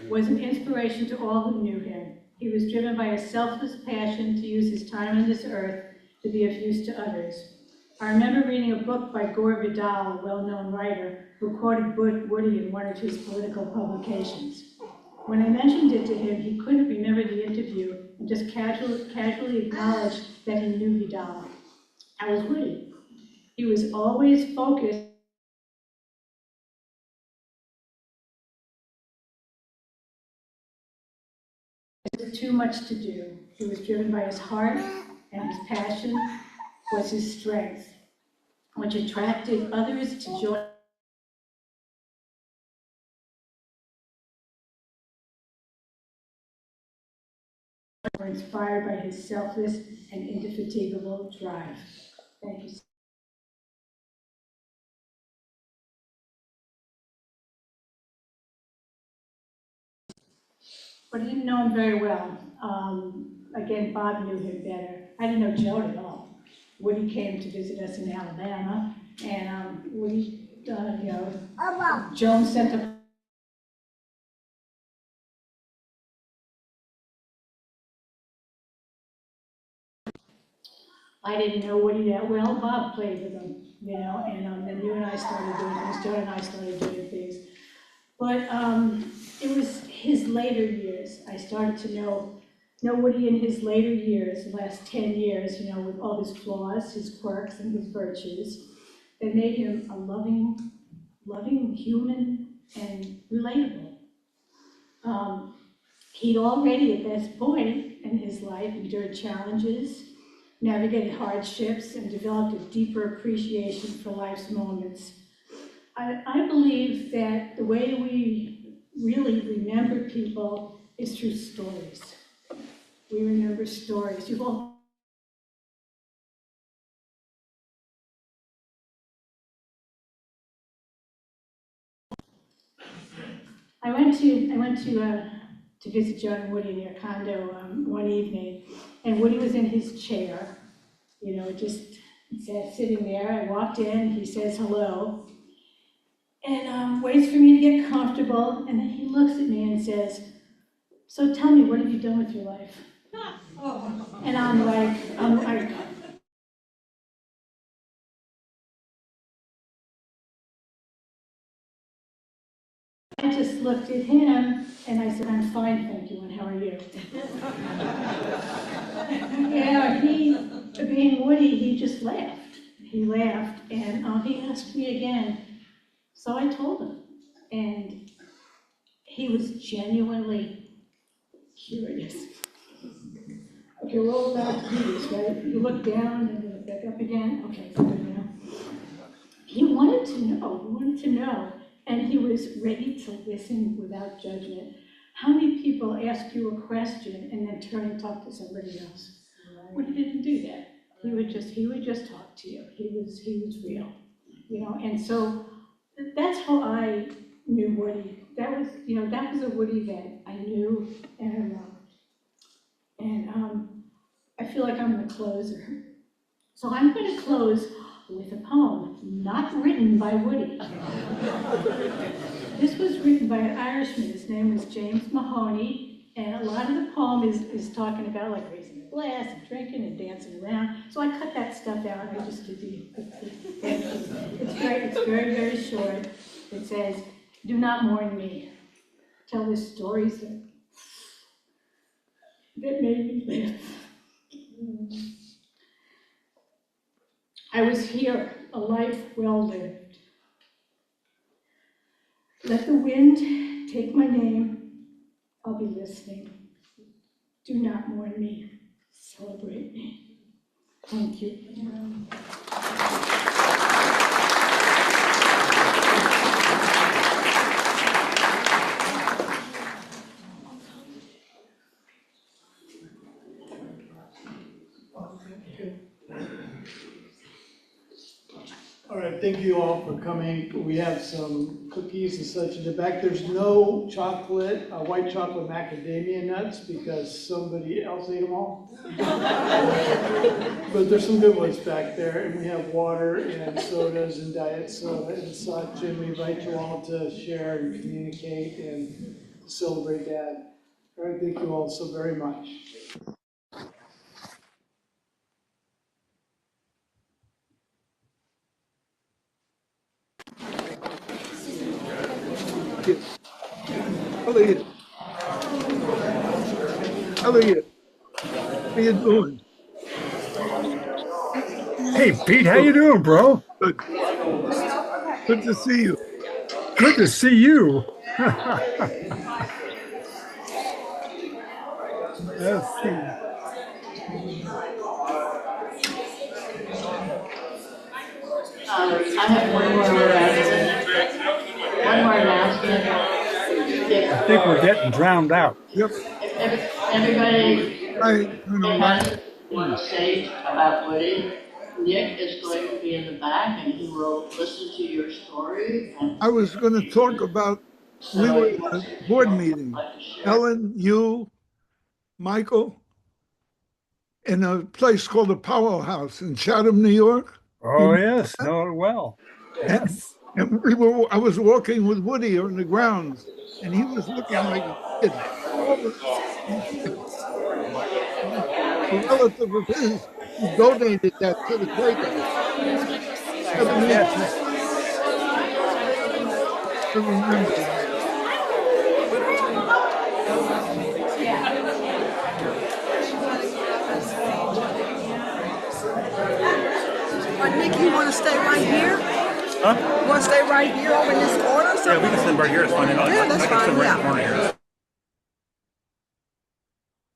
was an inspiration to all who knew him. He was driven by a selfless passion to use his time on this earth to be of use to others. I remember reading a book by Gore Vidal, a well-known writer, who quoted Woody in one of his political publications. When I mentioned it to him, he couldn't remember the interview and just casually acknowledged that he knew Vidal. I was Woody. He was always focused. There was too much to do. He was driven by his heart, and his passion was his strength, which attracted others to join. Were inspired by his selfless and indefatigable drive. Thank you. But I didn't know him very well. Again, Bob knew him better. I didn't know Joan at all. Woody came to visit us in Alabama, and Woody, Joan sent a I didn't know Woody that well. Bob played with him, and then you and I started doing things, Joan and I started doing things. But it was his later years. I started to know Woody in his later years, the last 10 years, with all his flaws, his quirks, and his virtues, that made him a loving human and relatable. He'd already, at this point in his life, endured challenges, navigated hardships, and developed a deeper appreciation for life's moments. I believe that the way we really remember people is through stories. We remember stories. You've all I went to visit Joan and Woody in their condo one evening, and Woody was in his chair, just sitting there. I walked in, he says hello, and waits for me to get comfortable, and then he looks at me and says, "So tell me, what have you done with your life?" And I'm like, I just looked at him and I said, "I'm fine, thank you, and how are you?" Yeah, being Woody, he just laughed. He laughed, and he asked me again. So I told him, and he was genuinely curious. Okay, we're all about to do this, right? You look down and then back up again. Okay, good now. He wanted to know, and he was ready to listen without judgment. How many people ask you a question and then turn and talk to somebody else? Right. Well, he didn't do that. He would just talk to you. He was real, and so that's how I knew Woody. That was a Woody that I knew and I loved. And I feel like I'm the closer. So I'm going to close with a poem, not written by Woody. This was written by an Irishman. His name was James Mahoney, and a lot of the poem is talking about like raising a glass and drinking and dancing around. So I cut that stuff out. I just did it's very, very short. It says, "Do not mourn me. Tell the stories that made me live. I was here, a life well lived. Let the wind take my name. I'll be listening. Do not mourn me. Celebrate me." Thank you. All right, thank you all for coming. We have some cookies and such in the back. There's no chocolate, white chocolate macadamia nuts because somebody else ate them all. But there's some good ones back there, and we have water and sodas and diet soda and such, and we invite you all to share and communicate and celebrate that. All right, thank you all so very much. How are you? How are you? How you doing? Hey, Pete, how you doing, bro? Good to see you. Good to see you. Let's see. I have one more announcement. One more announcement. I think we're getting drowned out. Yep. Everybody Hi, Colonel Mark. has what to say about Woody. Nick is going to be in the back and he will listen to your story and I was going to talk about, we so were if you at want a to, board meeting, like to share. Ellen, you, Michael, in a place called the Powell House in Chatham, New York. You Oh, know yes, that? know it well. And, Yes. and I was walking with Woody on the grounds, and he was looking like a kid. All of a sudden, a relative of his who donated that to the Quakers. 7 inches. I remember that. Nick, you want to stay right here? Huh? You want to stay right here over in this corner or something? Yeah, we can stand right here. It's fine. Yeah, that's fine, yeah.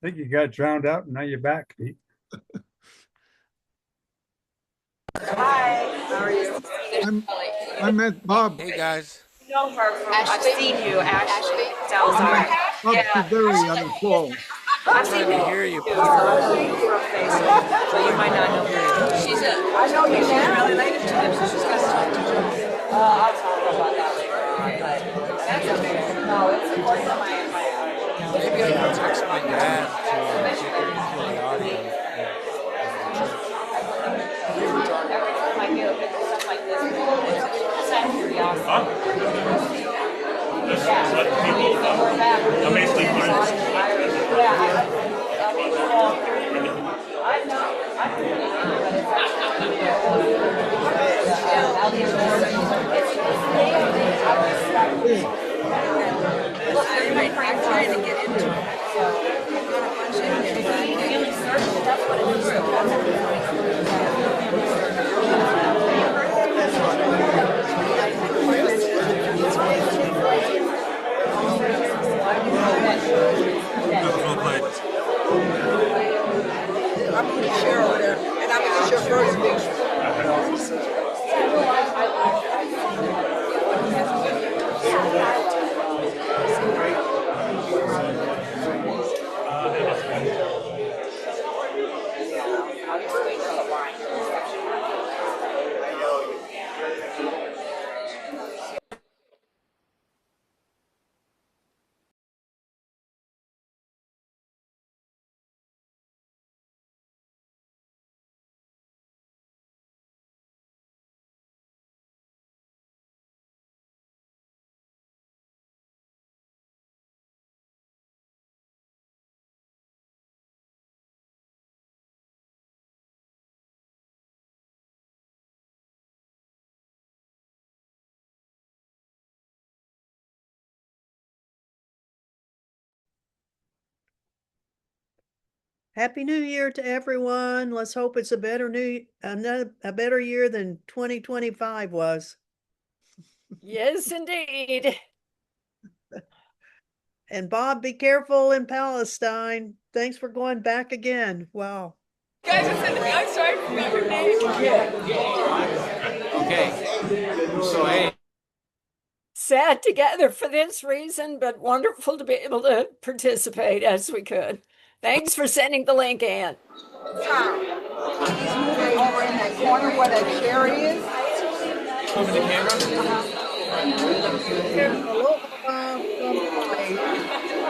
I think you got drowned out and now you're back, Pete. Hi, how are you? I met Bob. Hey guys. Know her from, I've seen you, Ashley I Salazar. met Bob Yeah, Severi on the call. I've seen I you hear you. from Facebook, so you might not know her. She's a, I know you now. Related to them, so she's got to talk to Joe. I'll talk about that later on, but that's okay. No, it's important to my Maybe I can text my dad to get the audio. every time I do stuff like this, it's out of curiosity. I'm basically fine. Yeah, I mean, I know, I can really do, but it's actually, I'll be I'm trying to get into it. Feeling certain, that's what it I'm going to share over there, and I'm going to share first picture. Happy New Year to everyone. Let's hope it's a better a better year than 2025 was. Yes, indeed. And Bob, be careful in Palestine. Thanks for going back again. Wow. Guys, I'm sorry, I forgot your name. Okay. So hey. Sad together for this reason, but wonderful to be able to participate as we could. Thanks for sending the link, Ann. Tom, he's moving over in that corner where that chair is. Moving the camera?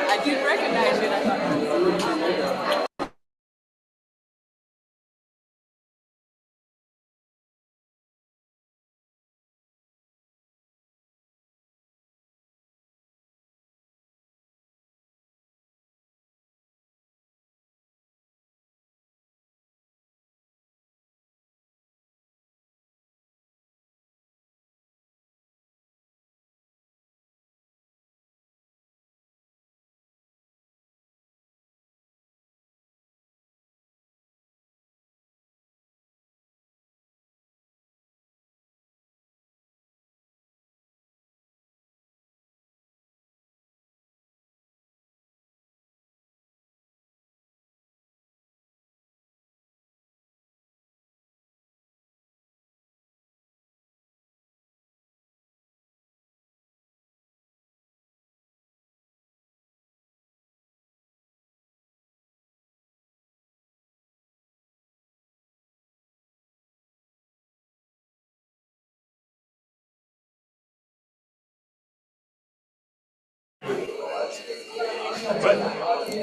I didn't recognize it. I thought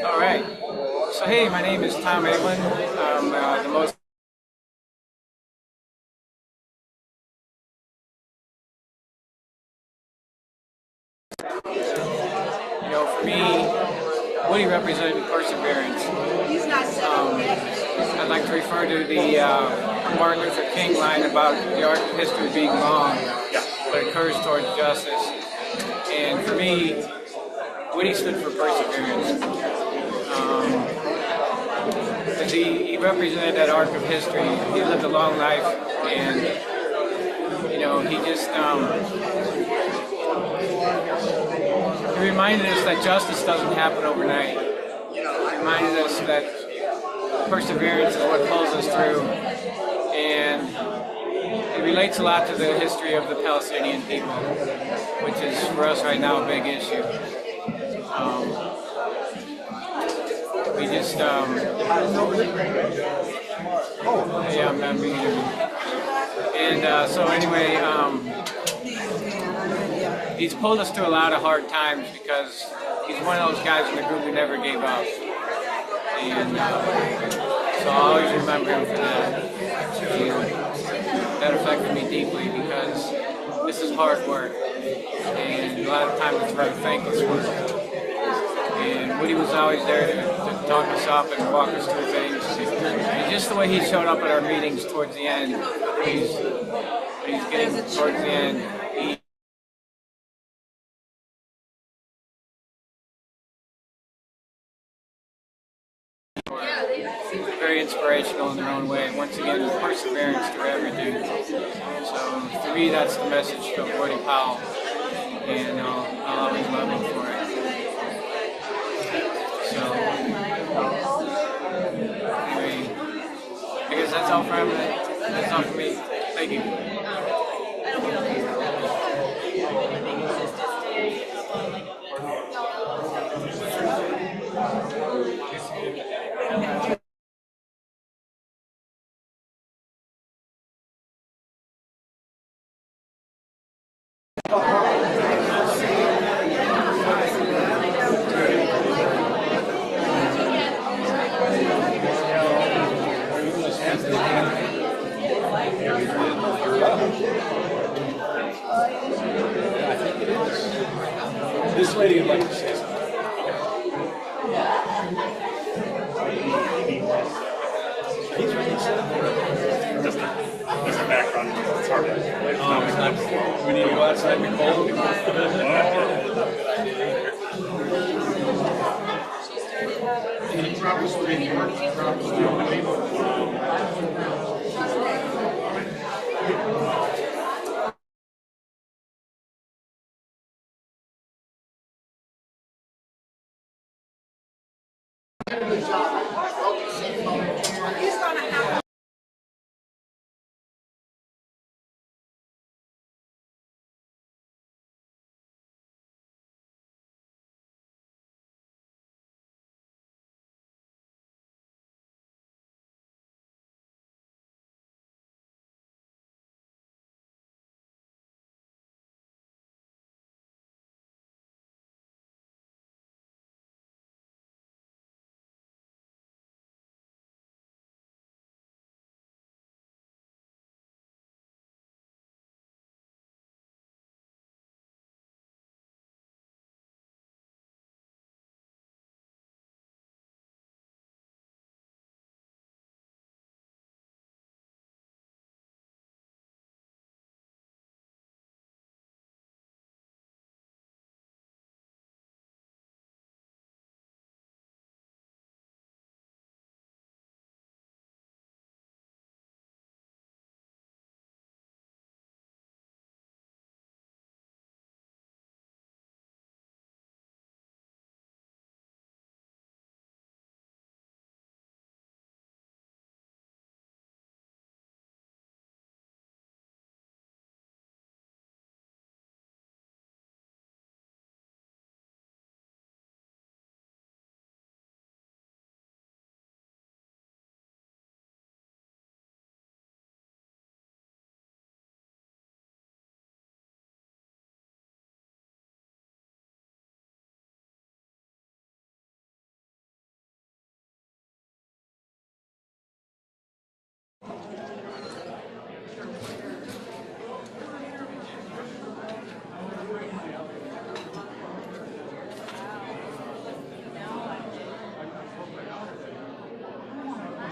All right. So hey, my name is Tom Eglin. I'm the most for me, Woody represented perseverance. I'd like to refer to the Martin Luther King line about the arc of history being long, but it curves towards justice. And for me, Woody stood for perseverance. Because he represented that arc of history. He lived a long life, and he just he reminded us that justice doesn't happen overnight. He reminded us that perseverance is what pulls us through, and it relates a lot to the history of the Palestinian people, which is for us right now a big issue. We just, yeah, I'm being interviewed. And so anyway, he's pulled us through a lot of hard times because he's one of those guys in the group who never gave up. And so I'll always remember him for that. And that affected me deeply because this is hard work. And a lot of times it's very thankless work. And Woody was always there to talk us up and walk us through things. And just the way he showed up at our meetings towards the end, he's getting towards the end, very inspirational in their own way. Once again, perseverance through everything. So for me, that's the message of Woody Powell, and I'll always love him for it. So anyway, I guess that's all for him. That's all for me. Thank you. This lady would like to say something. He's ready to sit up there. Just a background. It's hard to we need to go outside and be cold. Can you drop us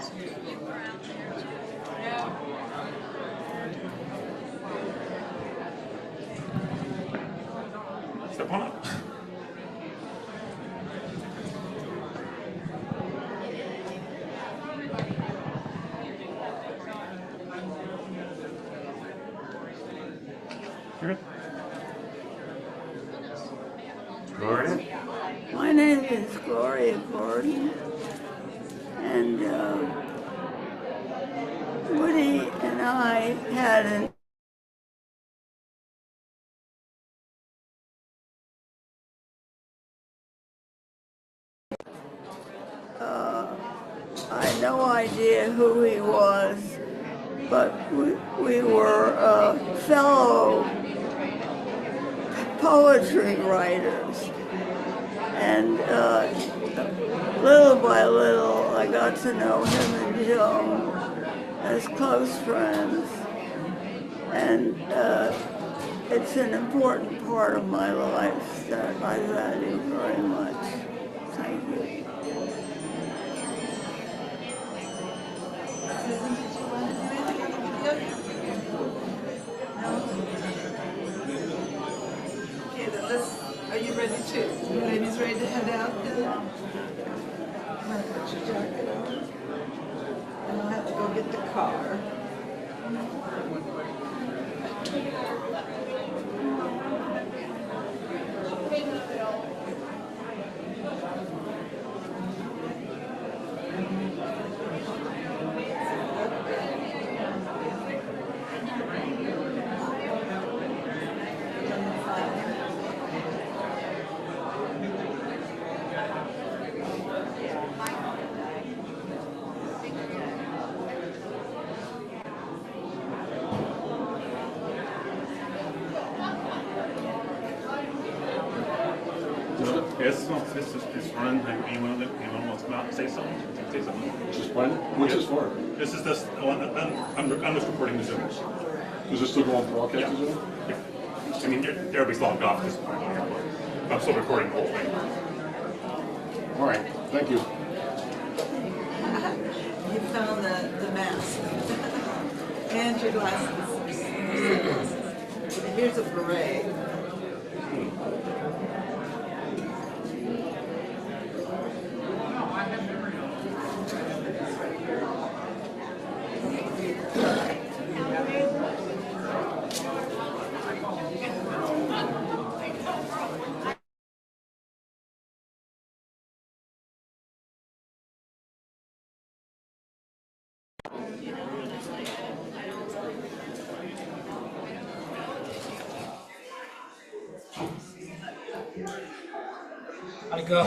Step on up. Gloria? My name is Gloria Gordon, and Woody and I had an I had no idea who he was, but we were fellow poetry writers. And little by little, I got to know him and Joan as close friends. And it's an important part of my life that I value very much. Thank you. Okay, then are you ready to? You ladies ready to head out then? I'm gonna put your jacket on. And I'll have to go get the car. This is fun. Anyone wants to come out and say something? Say something. This is fun? What's this for? This is this. I'm just recording the Zoom. Is this still going broadcast? Yeah. Yeah. I mean, everybody's logged off at this point. I'm still recording the whole thing. All right. Thank you. You found the mask. And your glasses. Here's a beret. I go.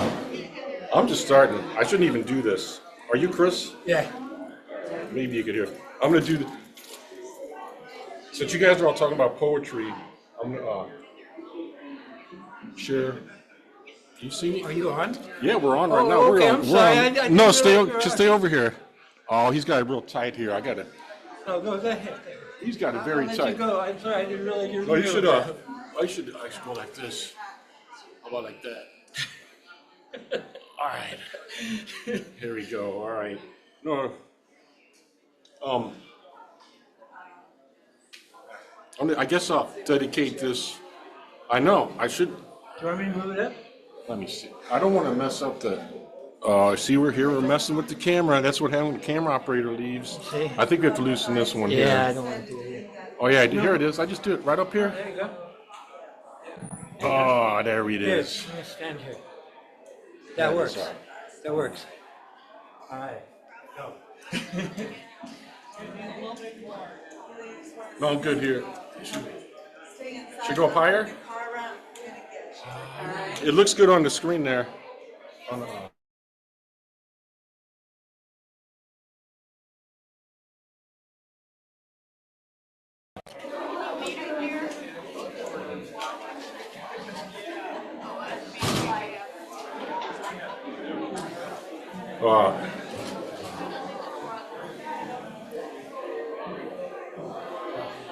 I'm just starting. I shouldn't even do this. Are you Chris? Yeah. Maybe you could hear. I'm gonna do the. Since you guys are all talking about poetry, I'm gonna share. You see me? Are you on? Yeah, we're on right Oh, now. okay, We're on. I'm sorry. I didn't No, realize stay over here. Oh, he's got it real tight here. I got it. No, go ahead. He's got it very I'll let tight. you go. I'm sorry. I didn't realize you were. No, you should. I should go like this. How about like that? All right. Here we go. All right. No. I guess I'll dedicate this. I know. I should. Do you want me to move it up? Let me see. I don't want to mess up the. See, we're here. We're messing with the camera. That's what happens when the camera operator leaves. See? I think we have to loosen this one here. Yeah, I don't want to do it. Oh yeah, here it is. I just do it right up here. There you go. Oh, there it Here, is. let me stand here. That That is works. all right. That works. All right. Go. No, I'm good here. Should go up higher? It looks good on the screen there. On the,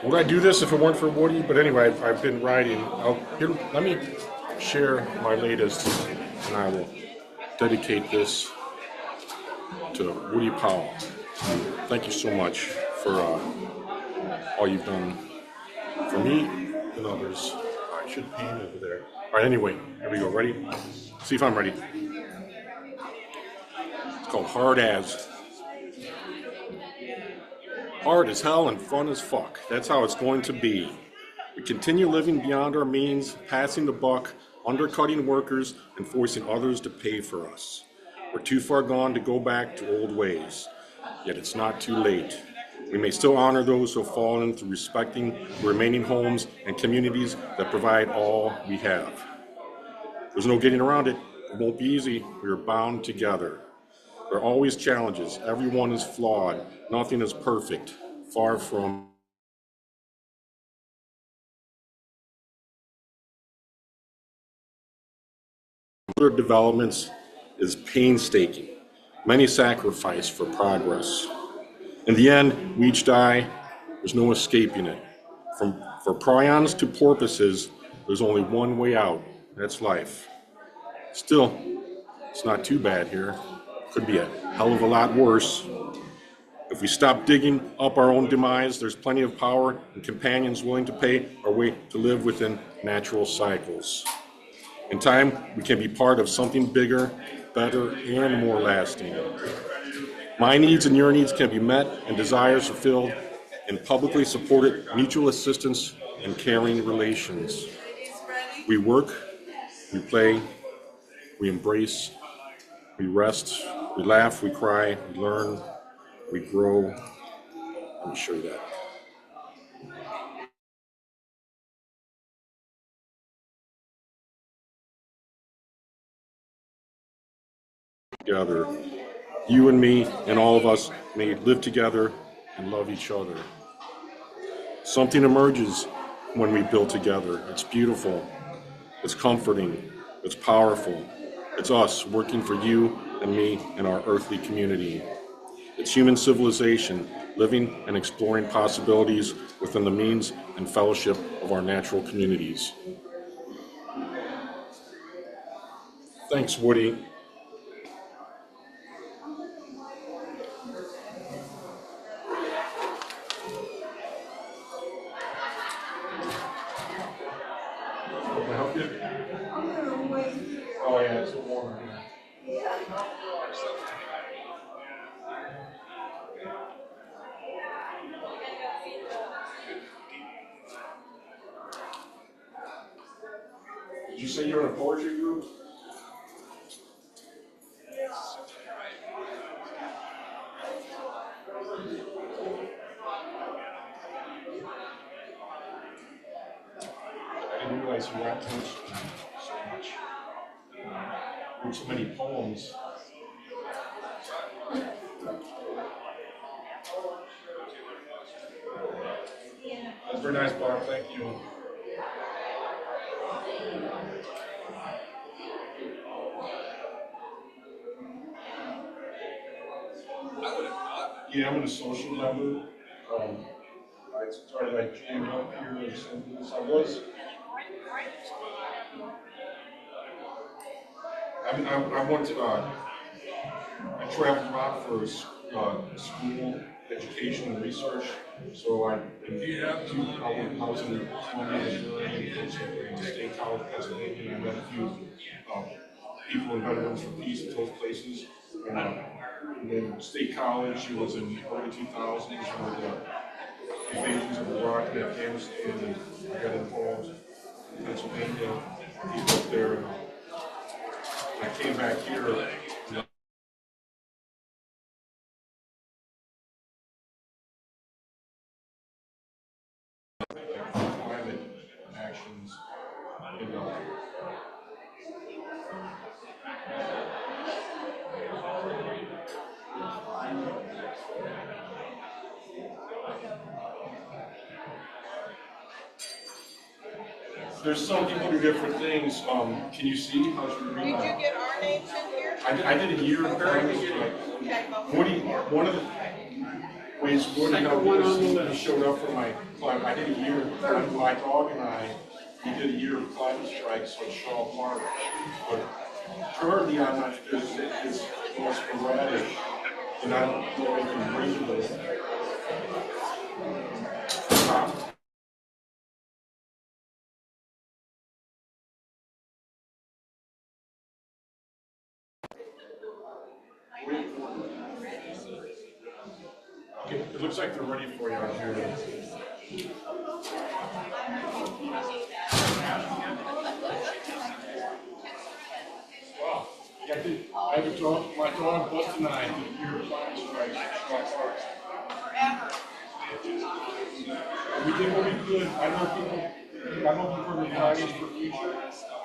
would I do this if it weren't for Woody? But anyway, I've been writing. Here, let me share my latest, and I will dedicate this to Woody Powell. Thank you so much for all you've done for me and others. I should paint over there. All right, anyway, here we go. Ready? See if I'm ready. It's called Hard As. Hard as hell and fun as fuck. That's how it's going to be. We continue living beyond our means, passing the buck, undercutting workers, and forcing others to pay for us. We're too far gone to go back to old ways. Yet it's not too late. We may still honor those who have fallen through respecting the remaining homes and communities that provide all we have. There's no getting around it. It won't be easy. We are bound together. There are always challenges. Everyone is flawed. Nothing is perfect. Far from. Other developments is painstaking. Many sacrifice for progress. In the end, we each die. There's no escaping it. For prions to porpoises, there's only one way out. That's life. Still, it's not too bad here. Could be a hell of a lot worse. If we stop digging up our own demise, there's plenty of power and companions willing to pay our way to live within natural cycles. In time, we can be part of something bigger, better, and more lasting. My needs and your needs can be met and desires fulfilled in publicly supported mutual assistance and caring relations. We work, we play, we embrace, we rest, we laugh, we cry, we learn, we grow. Let me show you that. Together, you and me and all of us may live together and love each other. Something emerges when we build together. It's beautiful, it's comforting, it's powerful. It's us working for you and me and our earthly community. It's human civilization, living and exploring possibilities within the means and fellowship of our natural communities. Thanks, Woody. Can I help you? Oh yeah, it's warm here. Did you say you're in a poetry group? I didn't realize you wrapped poetry so much. Wrote so many poems. That's very nice, Bob. Thank you. Yeah, I'm an associate member. I started like jamming up here in St. Louis. I went to, I traveled a lot for school, education, and research. So I was in Columbia, Missouri, and State College, Pennsylvania, and I met a few people in Veterans for Peace at those places. And then State College, it was in the early 2000s when the invasions of Iraq and Afghanistan, and I got involved in Pennsylvania, people up there, and I came back here. Climate actions, there's some people do different things. Can you see? How's your reading? Did you get our names in here? I did a year of practice. Woody, one of the ways Woody helped me, he showed up for my climate. I did a year, my dog and I, we did a year of climate strikes at Shaw Park. But currently, I'm not, it's more sporadic And I don't know if you bring this. Okay, it looks like they're ready for you out here. Wow, I have a dog, my dog Bust and I did your flash strikes. We did what we could. I know people are looking for the flags for future.